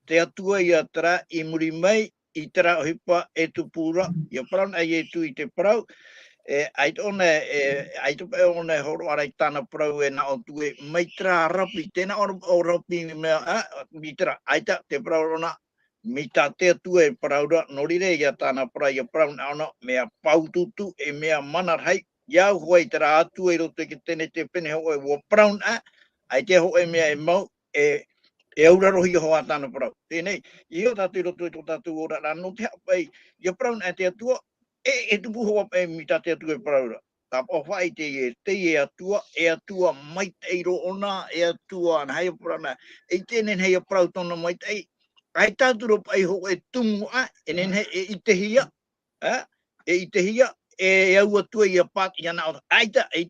te atua i atara, i muri mai, i tera ohipa e tupura, ia parau nai e tu i te parau, ai tupe one horo arai tāna parau e na o tue maitra rapi, tēnā o rapi mea, mitra, aita te parau rona, mita te tue paraura, norire ia tāna parau ia parau na ona, mea paututu e mea manarhai, iau hoi tera atu e roto ke tene te pene ho e wo parau na, ai te ho e mea e mau, e aurarohi hoa tāna parau. Tēnei, i o tātou roto i tō tātou ora rā, no te hapai, ia parau na te atua, e tupu hoa pe mita te atua e paraura. Tā pawhai teie atua, e atua mai teiro ona, e atua na hei parana, e tēnen hei parau tona mai tei, ai tāturo pai ho e tumu enen he e itehia, e itehia, e au atua i a pāt i ana ora. Aita, ai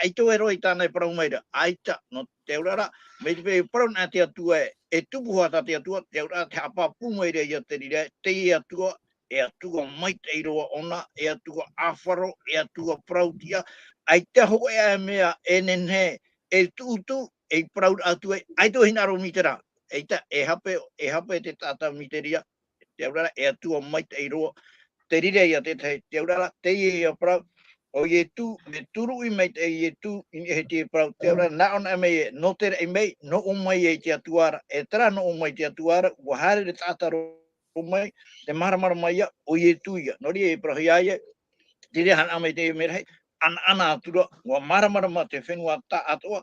tō e roi tāna e parau maira. Aita, no te urara, me te pei parau na te atua e tupu hoa tā te atua, te urara te hapa pumaira i a te rira, teie atua, e atua mai te iroa ona, e atua awharo, e atua prautia, ai te ho e mea e nenhe, e tūtu, e praut atua, ai tō hinaro mitera, e hape te tata miteria, te aurara, e atua mai te iroa, te rire ia te urara, te ia prau, o ye tu me turu I mai te ye tu in he te parau te ora na ona me no te e mai no o mai e te atuara e tra no o mai te atuara wa hare de tata ro mai te maramarama ia o ye tu ia no ri e parau ia tire hana mai te me anaana atura wa maramarama te fenua ta Atua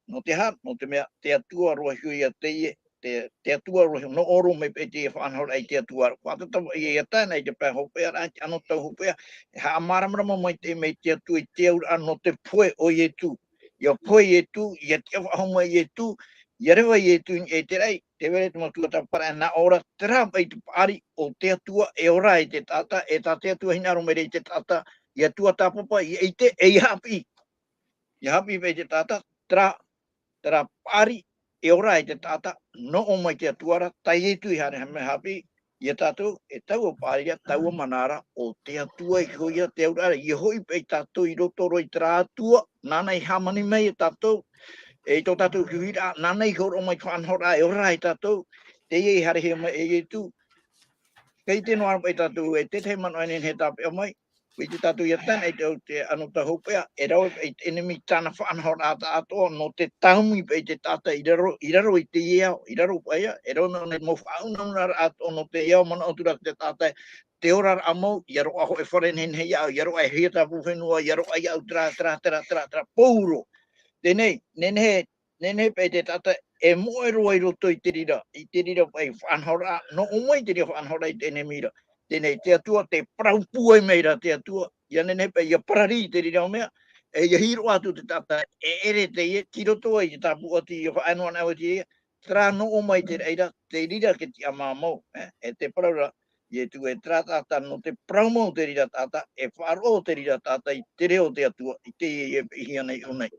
no te ha no te mea te atua roa hui a teie te atua roa no oro me pe te whanhora ai te atua kwa te tawa I e tāna I te pēr hopea ranti ano tau hopea ha maramarama mai te me te atua I te aura ano te poe o ye tu ia poe ye tu ia te whahoma ye tu ia rewa ye tu e te rei te were te matua tapara na ora tera mai te pari o te atua e ora I te tata e ta te atua hinaro me te tata ia tuatapapa I eite e hapi ia hapi pe te tata tera pari e ora I te tata no o mai te atuara tai e tu I hare me hapi ia tatou e tau o pari tau o manara o te atua I hoia te aura I hoi pe tatou I roto roi tera atua nana I hamani mai e tatou e to tatou kuhira nana I horo mai whanhora e ora I tatou te I hare he mai e tu kei te noa pe tatou e te te mano enen he tape o mai Wei te tatu ia tana I te anu ta hopea, e rau I te enemi tāna whanhora ata atoa, no te taumi pe te tata I raro I te iao, I raro pa ia, e rau ne mo whaunaunar atoa no te iao mana otura te tata, te orar amau, I aro aho e wharen he iao, I aro ai hea tapu whenua, I aro ai au tra, pouro. Nene pe te tata, e moe roa I roto I te rira pai whanhora, no umai te rira whanhora I te enemira. Tēnei te atua te praupua I meira te atua. Ia nene pe ia parari te rira o mea. E ia hiro atu te tata e ere te ie. Tirotoa I te tapu ati I whaanua nao te ie. Tra no o mai te reira. Te rira ke ti amamau. E te paraura. Ie tu e tra tata no te praumau te rira tata. E wharo te rira tata I te reo te atua. I te ie e hia nei o nei.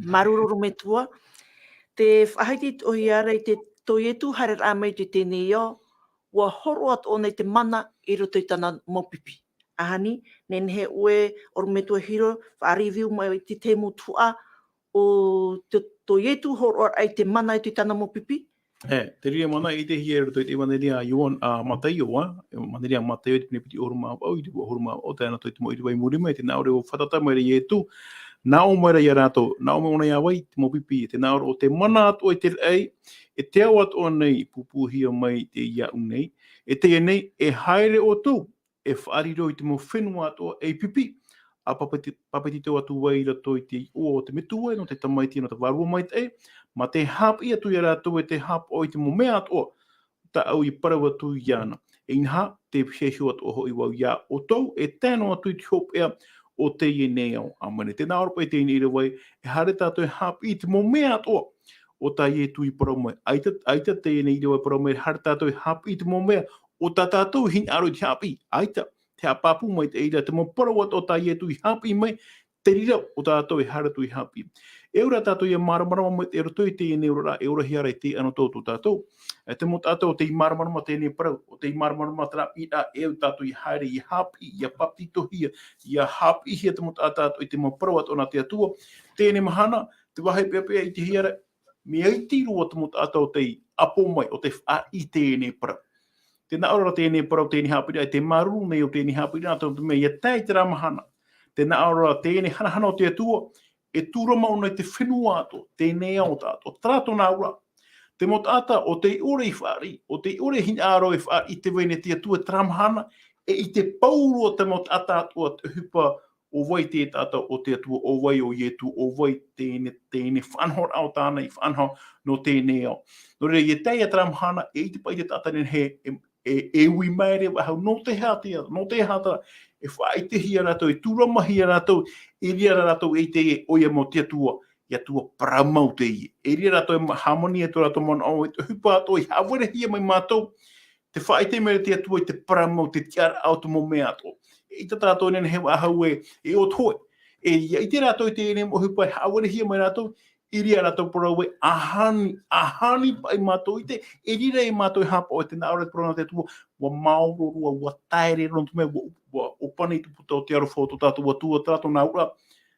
Marururu me tua. Te whahaiti o hiara I te toietu harer a mai te tēnei o. Ua horo at o nei te mana I roto I tana mopipi. Ahani, nen he ue oru me tua hiro, wha-review mai te tēmu tua o te toietu horo ai te mana I te tana mopipi. Te ria mana I te hia roto I te waneria Iwan a matai oa, waneria matai o te pinepiti oru maa au I te oru maa o tēnā toi te mo I te wai muri mai, te nā ore o whatata mai re tu, nā o mai rai a rātou, nā o mai ona ia wai te mopipi, te nā ore o te mana atu I te rei, e te au atu o nei pupuhia mai te iau nei, e te nei e haere o tau, e whaariro I te mo whenua atu e pipi, a papeti te atu wai rato I te o te metua no te tamaiti no te warua mai te ma te hapi atu I rātou e te hap o I te mo mea atu ta au I parau atu I ana. E inha te phehu atu o I wau ia o tau e tēno atu I te hop ea o te ie nei au amane. Te nā oropa I te ini wai e hare tātou e hapi I te mo mea atu o ta ie tu I parau mai. Aita te ini wai parau mai hare tātou e hapi I te mo mea o ta tātou hin aro I te hapi. Aita te apapu mai te ira te mo parau atu o ta ie tu I hapi mai te rira o tātou e hare tu I hapi. E ora tātou I maramarama mai te roto I te ene ora e ora hiara I te ano tōtou tātou. E te mo tātou o te I maramarama te ene parau, o te I maramarama tera ira e o tātou I haere I hapi, I papito hia, I hapi hia te mo tātou I te mo parau atu ona te atua. Te ene mahana, te wahai peapea I te hiara, me aiti rua te mo tātou te I apo mai o te wha I te ene parau. Te nā ora te ene parau te ene hapira, te maru nei o te ene hapira, tō te mea ia tai te ramahana. Te nā ora te ene hanahana o te atua, e tūra mauna I te whenua ato, te ene au tātou, trato nā ura. Te mo tāta o te ore I whaari, o te ore hin aro I whaari, I te wene te atua te ramahana, e I te pauro o te mo tāta atua te hupa o wai te tātou o te atua, o wai o ietu, o wai te ene whanhor au tāna I whanhor no te ene au. No rea, e teie te ramahana, e I te pai te tāta he e ui maere wahau no te hātia, no te hātara, e whai te hia rātou, e Turama hia rātou, e ria rātou e te e oia mo te atua, I atua paramau te ie. E ria rātou e harmoni e tō rātou mana au, e te hupa ato, I hawere hia mai mātou, te whai te mea te atua, I te paramau, te tiara au te mo mea ato. E ta rātou nene he wahau e o toi. E I te rātou te ene mo hupa, hawere hia mai rātou, I ria rātou Parau e ahani pai mātou I te, e rira I mātou I hapa o te nā ora te Parau te atua, wa maurorua, wa taere rontu mea, wa opani tu puta o te arofa o tō tātou atua, tātou nā ura,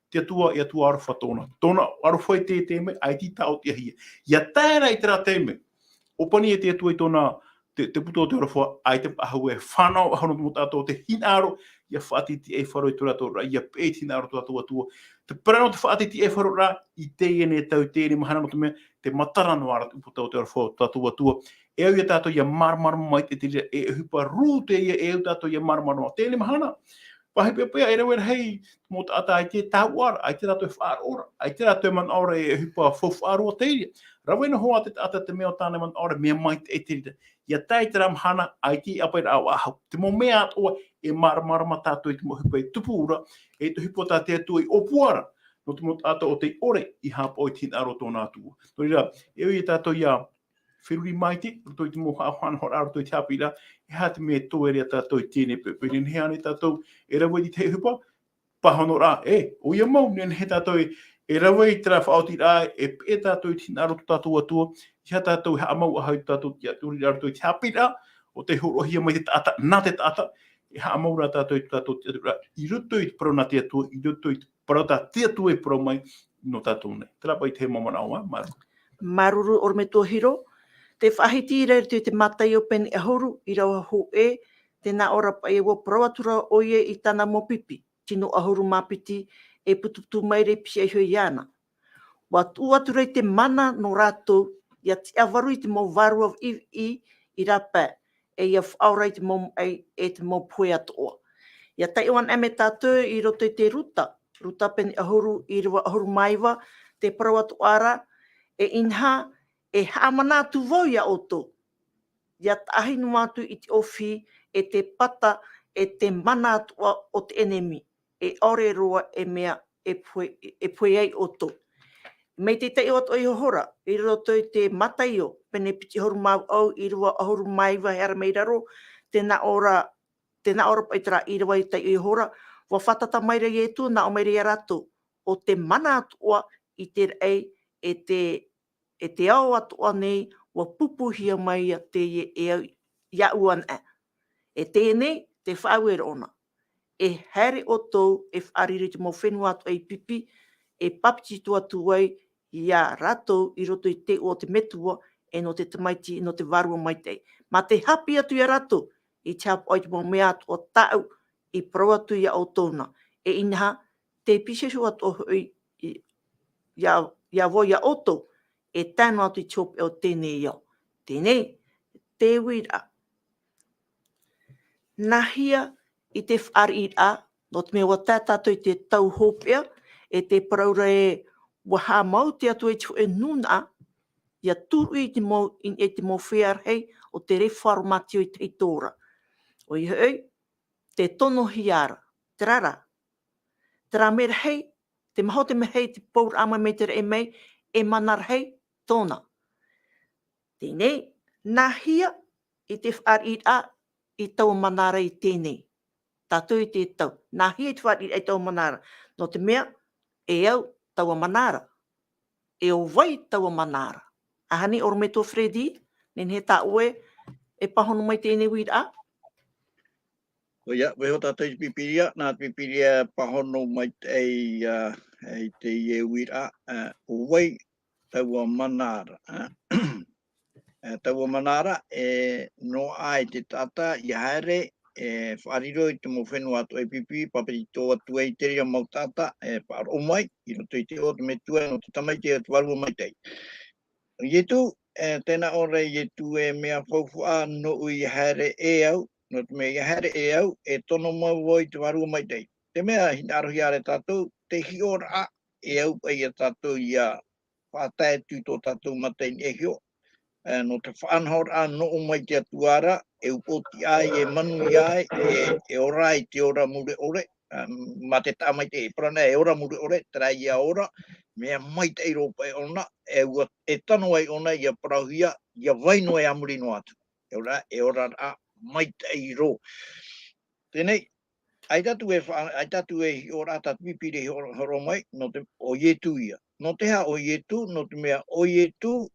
te atua I atua arofa tōna. Tōna arofa I te teme, ai ti tāo te ahia. Ia tēra I te rā teme, opani e te atua I tōna, te puta o te arofa, ai te ahau e whanau, ahau no tātou te hinaro, ia whaatiti e wharoi tura tōra, ia pētina aro tua. Te parano te whaatiti e wharo rā, I teie ne tau tēne mahana no te mea, te matarano ara upo tau te aro tua. E au ia tātou ia maramarama mai te tira, e hupa rū te ia e au tātou ia maramarama. Tēne mahana, pahi pia e rewera hei, mō ata ai te tauara, ai te tātou e whaarora, ai te tātou man ora e hupa whawharoa teire. Rawena hoa te ata te mea o tāne man ora, mea mai te e tira. Ia tai te ramahana, ai te apai rā ahau. Te mō mea atoa, e maramarama tātou I te mō hupa I tupura, e te hupa tā te atua I opuara, no te mō tātou o te ore I hapa o I tina aro tōna atua. Tori rā, e ui tātou ia whiruri maiti, roto I te mō hanahana roto I te Haapiiraa, e hā te mea tō ere tātou I tēne pepe. Nen hea ne tātou, e rawa I te hupa, pahano rā, o ia mau, nen he tātou e rawa I te rā whaoti rā, e pē tātou I tina aro tātou atua, I ha tātou he amau ahau tātou I aturi rā roto I te Haapiiraa, o te horohia mai te taata, nā te taata, e ha amau rā tātou I tātou I roto I te parau nā te atua, I roto I te parau tā te atua I parau mai, no tātou nei. Tērā pai te mamana o Maru. Maruru o me tō hiro, te whahiti I reira te matai o peni ahuru, I rawa ho te nā ora pa e wo parau atura o ie I tāna mō pipi, tino ahuru māpiti e putuputu mai re pia I hoi ana. Wa tu atura I te mana no rātou, ia te avaru I te mō varu of I rapa, e ia whaura I te mō e te mō pui atoa. Ia taiwan ame tātou I roto I te ruta peni ahuru I rawa ahuru maiwa, te parau atoara, e inha, e haamana tu vau ia oto. Ia tahinu atu I te ofi, e te pata, e te mana atua o te enemi, e ore roa e mea e pui ai oto. Mei te tei o ato I hora, I roto I te matai o, pene piti horu mau au, I rawa ahuru maiwa hera meiraro, tēnā ora paitara I rawa I tei o hora, wa whatata maira I etu, nā o maira I rato, o te mana atua I te rei, e te ao atua nei, wa pupuhia mai a teie e au ia uan e. E tēnei, te whauera ona. E here o tōu, e whaariri te mō fenua atu ei pipi, e papiti tuatuai, ia rato I roto I te o te metua, e no te tamaiti, no te varua mai tei. Ma te hapi atu ia rato, I te hapu ai te mō mea atu o tau, I parau atu ia o tōna. E inaha, te pisesu atu o hui, ia vo ia oto, e tēnu atu I chope o tēnei iau. Tēnei, te wira. Nā hia I te REVA, no te mea wa tātātou I te tau hopea, e te paraura e waha mau te atu e nuna, ia turu I te mō whiar hei o te reformatio I te tora. O I hei, te tono hiara, te rara. Te rā mera hei, te maho te mea hei te pouraa mai me te rei mei, e manar hei tōna. Tēnei, nā hia I te REVA, I tau manara I tēnei. Tātou I te tau. Nā hia I te whātira I tau manara. No te mea, e au tau manara. E o vai tau manara. Ahani, oro me tō Fredi, nen he tā oe, e pahono mai tēnei wira. O ia, weho tātou I pipiria, nā pipiria pahono mai te ie wira, o wai taua manara. Taua manara, no ai te tata, I haere, whaariro I te mō whenua atu e pipi, papiri tō atu e te ria mau tata, Parau mai, I roto I te o te metua, no te tamaiti e te warua mai tei. Ietu, tēnā ora ietu e mea whauwhua no I haere e au, no te mea I haere e au, e tono mau o I te warua mai tei. Te mea hina arohi are tātou, te hiora e au pai a tātou I a whātai tū tō tātou matai e hio. No te whaanhora no o mai te atuara, e upoti ai, e manu I ai, e ora I te ora mure ore, ma te tā mai te e prana, e ora mure ore, tera I a ora, mea mai te iro pai ona, e tano ai ona I a parauhia, I a vaino e amuri no atu. E ora a mai te iro. Tēnei, ai tatu e ora tatu pipire horo mai, no te o ietu ia. No te ha o ietu, no te mea o ietu,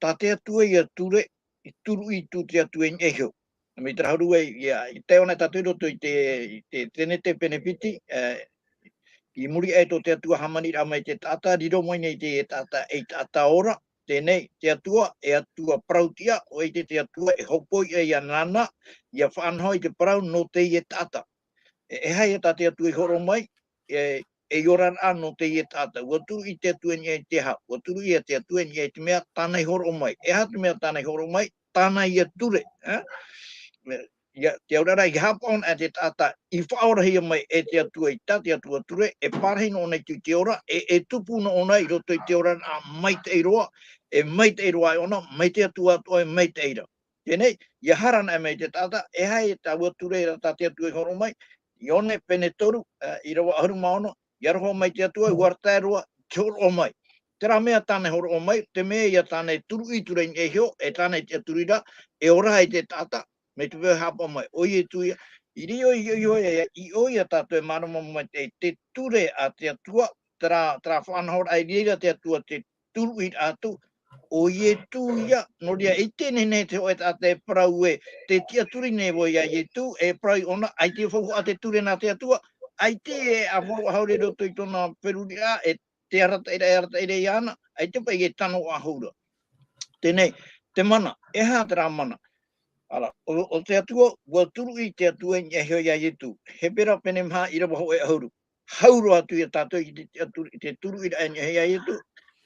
tā te atua I ature, I turu I tu te atua I eheo. Me te hauru I te ona tātou roto I tēne te penepiti, I muri e tō te atua hamani rā mai te tata, riro mai nei te tata e tata ora, tēnei te atua e atua parautia, o e te atua e hopoi e anaana, I a whaanhoi te parau no te I tata. E hai tatea tu e horo mai, e yoran ano te ie tata, ua turu i te tuen i te ha, ua turu i te tuen i te mea, tānei horo mai. E hatu mea tānei horo mai, tāna ia ture. Te aurara i hapon a te tata, i whaorahia mai e te atua i tate atua ture, e parahino ona i te ora, e tupu no ona i roto i te ora a mai te iroa, e mai te iroa i ona, mai te atua atua e mai te ira. Tēnei, ia harana e mai te tata, e hai e taua ture i tate atua i horo mai, i one pene toru, i rawa ahuru maono, i aroho mai te atua, i wartairua, te horo o mai. Te rā mea tāne horo o mai, te mea ia tāne turu i ture e hio, e tāne te aturira, e ora i te tata, me te wea hapa mai, oie tuia, i rio i oia tātou e marama mai te ture a te atua, tra whanahora ai reira te atua te turu i atu, oie tuia, no ria i tēne ne te oe tā te parau e, te tia turi ne voi a ie tu, e parau ona, ai te whauhu a te ture nā te atua, ai te e a whau haure roto i tōna peruria, e te arata ere i ana, ai te pai e tano ahura. Tēnei, te mana, e hā te rā mana. Ala, o te atua, ua turu i te atua i e hoi a ietu. He pera pene maha i rawa ho e ahuru. Hauru atu i tātou i te turu i e hoi a ietu.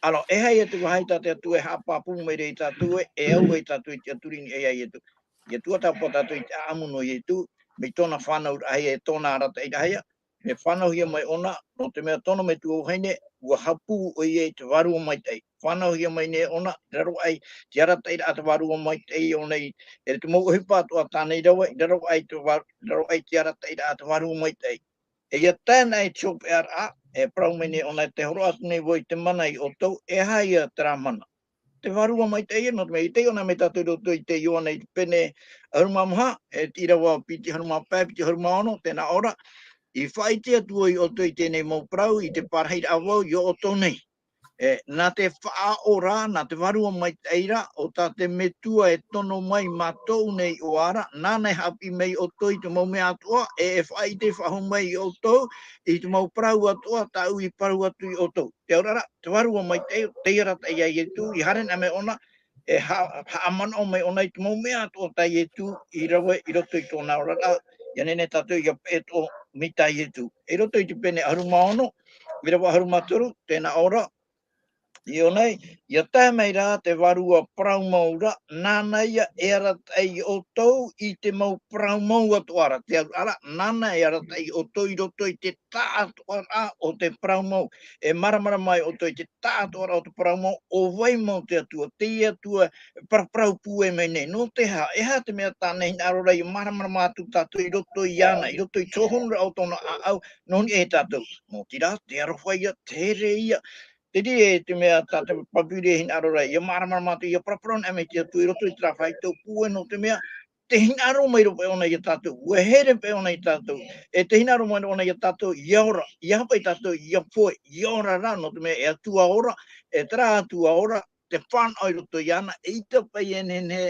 Ala, e hei atu wahai tā te atua e hapapu mai rei tātou e au i tātou i te aturi i e hoi a ietu. Ia tuatapapa tātou i te amuno i ietu, me tōna whanau ai e tōna arata i raia. Me whanau hia mai ona, no te mea tōna me tu o heine, ua hapu o i e te warua mai tei. Whanau hia mai ne ona, raro ai, te arata i te warua mai tei o nei, e te mau hipa atua tānei rawa, raro ai te arata i te warua mai tei. E ia tēnei chop e ara, e parau mai ne ona te horo atu nei voi te mana i o tau, e hai a tera mana. Te warua mai tei, no te mea i te ona me tātou roto i te iona i pene harumamaha, e te Irava piti harumapā, piti harumaono, tēnā ora, i whai te atua i oto i tēnei mau parau, i te parahei awau, i o oto nei. Nā te wha ora, nā te warua mai teira, o tā te metua e tono mai mātou nei o ara, nānei hapi mei o toi te mau mea atua, e whai te whaho mai o tau, i te mau parau atua, tau i parau atu i o tau. Te aurara, te warua mai teira tai ai e tu, i harena me ona, e haamana o mai ona i te mau mea atua tai e tu, i rawe, i roto i tōna orara, ia nene tātou i a peto mita i e tu. I roto i te pene arumaono, i rawa arumaturu, tēnā ora, i o nei, ia tā mei rā te warua parau maura, nāna ia e aratai o tau i te mau parau mau atuara. Te ara, nāna e aratai o tau i roto i te tā atuara o te parau mau. E maramarama mai o tau i te tā atuara o te parau mau, o vai mau te atua, te atua parau pue mei nei. No te ha, e ha te mea tānei arora i maramarama atu tātou i roto i ana, i roto i tohonura o tōna au, noni e tātou. No tira, te arohaia, te reia, te rie te mea tāte papire hin arora, ia maramarama tu ia praparon e me te atu i roto i trawhai tau pue no te mea, te hin aro mai rope ona i tātou, ue here pe ona i tātou, e te hin aro mai ona i tātou, ia ora, ia hapa i tātou, ia poe, ia ora rā no te mea, e atua ora, e tra atua ora, te whanau i roto i ana, e ita pai e nene,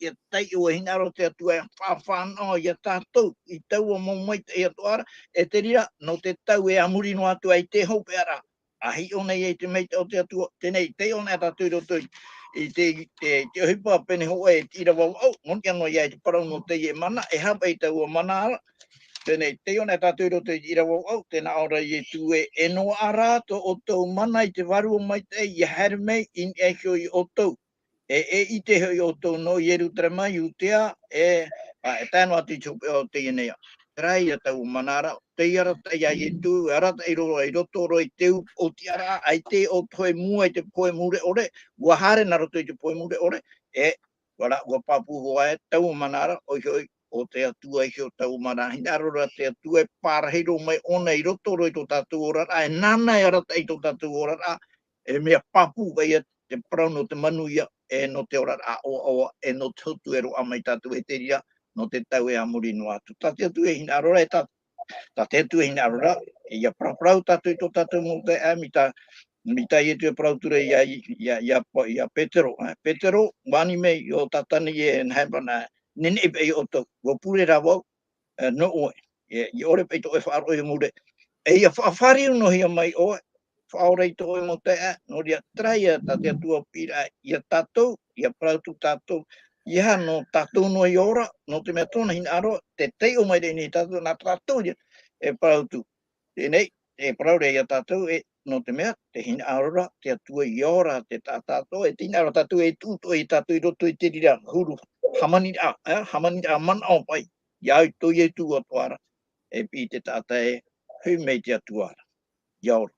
ia tai ua hin aro te atua, e whanau i tātou, i tau o mau mai te atuara, e te rira, no te tau e amuri no atu ai te haupe ara, ahi o nei e te mei o te atua, tenei, te o nei tātou roto i te hipa pene hoa e te Irava au, monti anō ia e te parau no teie mana, e hapa i tau o mana ara, tenei, te o nei tātou roto i Irava au, tēnā ora i e tu e no ara to o tau mana i te warua mai te i here mei in e hio i o tau, e i te hio i o tau no i eru tremai u tea, e tāno ati chupe o te inea. Rai a tau manara, te arata ia i tu, arata i roto roi teu o te ara, ai te o poe mua i te poe mure ore, ua hare na roto i te poe mure ore, e wala, ua papu hoa e tau manara, o hioi, o te atua i hio tau manara, hina arora te atua e parahiro mai ona i roto roi to tātou orara, e nana i arata i to tātou orara, e mea papu vai te parau no te manuia, e no te orara o e no te hutu e roa mai tātou e te ria, no te tau e amuri no atu. Tā te atu e hina arora e tā te atu e hina arora, e ia praprau tātou i tō tātou mō te e, mita i etu e prautura ia Petero. Petero, wani mei o tātani e nhebana, nene e pei o tau, wa pure rā wau, no oe, i ore pei tō e whaaro e mure. E ia whaafari uno hia mai oe, whaorei tō e mō te e, no ria traia tā te atua pira, ia tātou, ia prautu tātou, ia no tātou no i ora, no te mea tōna hina aro, te tei o mai rei ni tātou, nā tātou ia, e parau tu. Tēnei, e parau rea tātou e no te mea, te hina aurora, te atua I ora, te tātou, e tina aura tātou e tūto I tātou I roto I te rira, huru, hamani a mana o pai, iau toi e tū atuara, e pi te tāta e hui mei te atuara, iaura.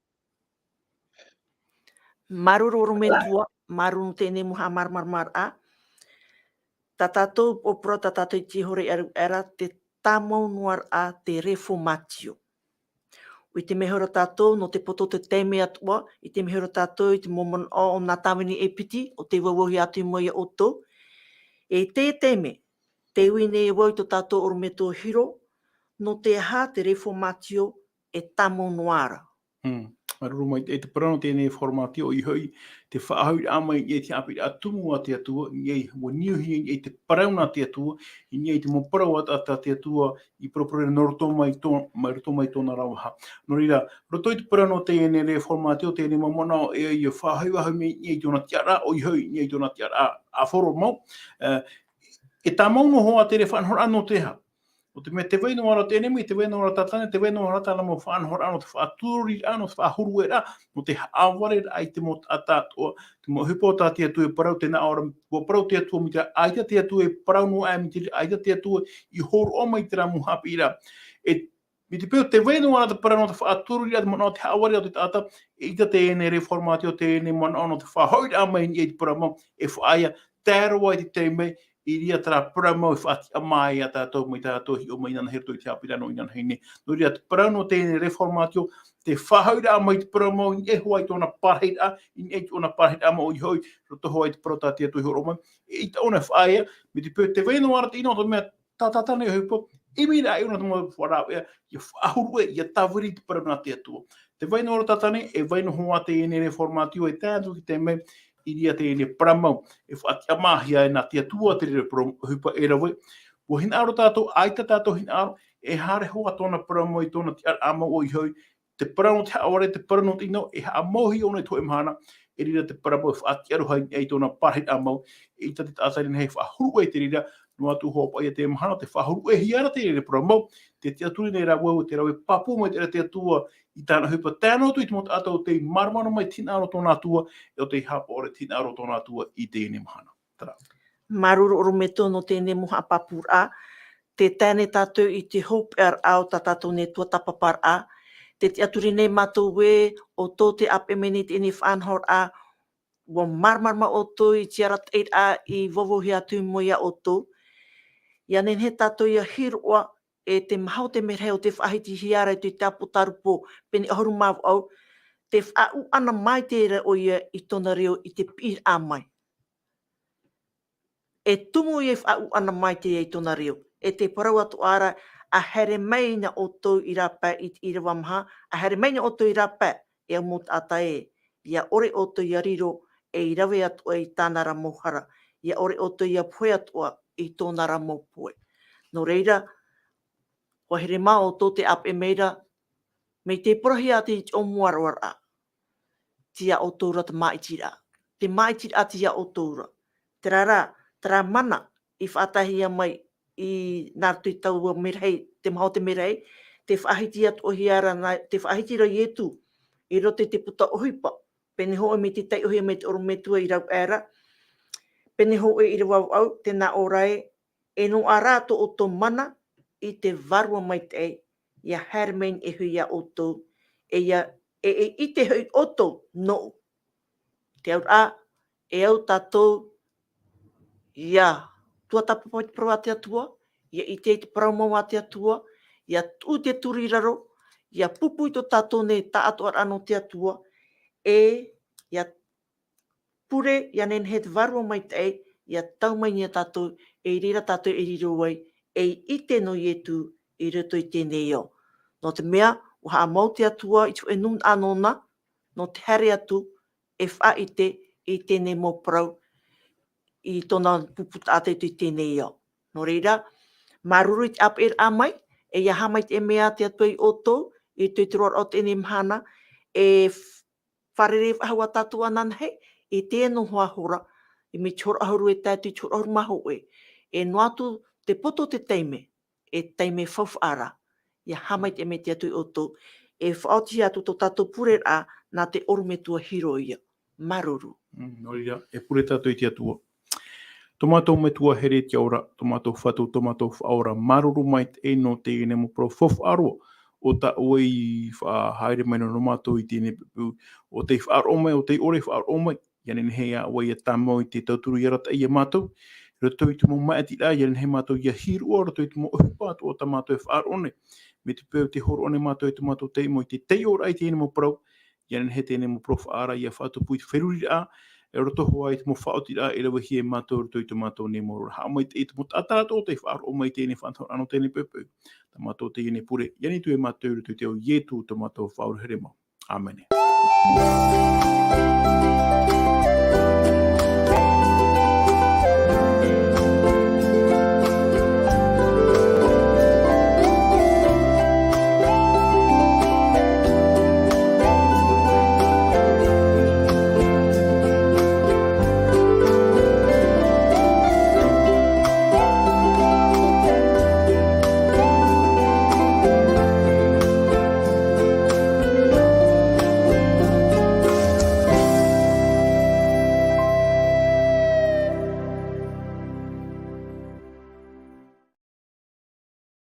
Maruru me tua, maruru tēnei muha maramarama. Tā tātou o pro tā tātou I tihore era te tamau nuar a te reformatio. I te mehora tātou no te poto te teime atua, I te mehora tātou I te momon o nā tāwini e piti, o te wawahi atu I moia o tō. E te teime, te uine e wau tō tātou o me tō hiro, no te ha te reformatio e tamau nuara. Maruru mai e te parano tēnei formatio I hui, te whaahuri amai I te Haapiiraa tumu a te atua, I mo niuhi I te parauna te atua, I te mo parau ata te atua, I propore roto mai tōna rawaha. No reira, roto I te parano tēnei re formatio tēnei mamona o e I whaahuri me I tōna tiara o I hui, I tōna tiara a whoro mau. E tā mauno hoa te re whanhora anō te ha. O te mea te waino ora tēnei mi, te waino ora tātane, te waino ora tāna mo whaanhora ano, te whaaturi ano, te whaahuru e rā, no te aware ai te mo tātoa, te mo hipo tā te atu e parau tēnā ora, o parau te atua mi te aita te atu e parau no ai mi te aita te atua I horo o mai te rā mo Haapiiraa. Mi te peo te waino ora te parau no te whaaturi atu mo te aware o te tāta, e ita tēnei reformatio tēnei mo ano te whaahori a mai I te parau mau, e whaaya tēro ai te teimei, I ria tara parau mau I whaati a mai a tātou mai tātou hi o mai nana herto I te Haapiiraa no I nana heine. No ria te parau no tēnei reformatio, te whahaura a mai te parau mau I e hoa I tōna parahira, I e tōna parahira mau I hoi, roto hoa I te parau tātia tui horo mai. I ta ona whaia, me te peo te waino ara te ino to mea tātātane o hipo, I mira I ona tōna wharau ea, I whaahuru e, I tawiri te parau nā te atua. Te waino ara tātane, e waino hoa tēnei reformatio e tātou ki te mei, I ria tēnei paramau, e whaati amahia e nā tia tua te rere hupa e rawe. Wa hina aro tātou, aita tātou hina aro, e hare hoa tōna paramau I tōna tia amau o I hoi, te parano te haore, te parano te ino, e amohi o nei tō emhana, e rira te paramau e whaati arohai e tōna parahit amau, e ita te tātari hei whahuru e te rira, no atu hopa I te emhana, te whahuru e hiara te rere paramau, te aturi nei rā wau, te rawe papu mai te atua, I tāna hupa tēnā tu I te mota atau te maramarama mai tina aro tōna atua, e o te hapa ore tina aro tōna atua I tēnei mahana. Tara. Maruru oro me tōno tēnei muha pouraa, te tēnei tātou I te Haapiiraa o tā tātou ne tuatapaparaa, te aturi nei mātou e o tō te apemeni tēnei whanhora, wa maramarama o tō I tiara teit a I vovohi atu moia o tō. Ia nen he tātou ia hiroa, e te mahau te merhei o te whahiti hiara I te Apokalupo, peni ahuru mau au, te whau ana mai te re o ia I tōna reo I te pir a mai. E tumu I whau ana mai te I tōna reo, e te parau atu ara, a here meina o tō I rapa I te Irava maha, a here meina o tō I rapa, e au mot ata e, ia ore o tō I riro, e Irava atua I tāna ra mohara, ia ore o tō I poe atua I tōna ra mopoe. No reira, o here mā o tō te ape meira, me te porohi a te o muarawara, tia o tōra te maitira. Te maitira tia o tōra. Te rā mana I whaatahia mai I nā tui tau merhei, te maho te merhei, te whaahiti atu o hiara, te whaahiti rai etu, I rote te puta ohipa, pene hoa me te tei ohia me te oro me tua I rau era, pene hoa I rau au, te nā orai, e no a rāto o tō mana, I te varua mai te e, ia hermein e hui a o tō, e I te hui o tō, no. Te au a, e au tātou, ia tuatapapa I te parau a te atua, ia I te parau mau a te atua, ia tū te turi raro, ia pupu I tō tātou nei tā atu ano te atua, e ia pure, ia nen he te varua mai te e, ia tau mai nia tātou, e rira tātou e riro ai, e I te no I etu, I roto I tēnei o. No te mea, o haa mau te atua, I tu e nun anona, no te here atu, e wha I tēnei mō parau, I tōna puputa ate tu I tēnei o. No reira, maruru I te Haapiiraa mai, e ia hamai te mea te atua I o tō, I te roar o tēnei mhana, e wharere whahaua tātou anana hei, e tēno hoa hora, I me chora ahuru e tātou, chora ahuru maho e no atu te poto te teime, e teime whawhara, ia hamai te me te atu oto, e whaoti atu tō tatou purera nā te orume tua hiro ia. Maruru. Noria, e pure tātou i te atua. Tomatou me tua here te aura, tomatou whatu, tomatou whaora, maruru mai te no te ine mo pro fof aroa, o ta oi wha haere mai no matou i tēne pepu, o te whaaro mai, o te ore whaaro mai, ianen hea wai a tamo i te tauturu i rata i a matou, rato i tumo mai ati rā, ianen he matou i a hiru o, rato i tumo uhipatu o ta matou e whaaro one, me te peu te horo one matou i tumatou te mo i te tei ora i tēne mo pro, ianen he tēne mo pro whaara i a whatu pui te wheruri rā, e roto hoa i te mo whaoti rā, e rawa hie mātou roto i te mātou ne moro. Ha mai te i te mo tātātou te whaaro o mai tēne whantor ano tēne pepe. Ta mātou te ine pure. Iani tu e mātou roto i te au ietu te mātou whaoro here mau. Amen.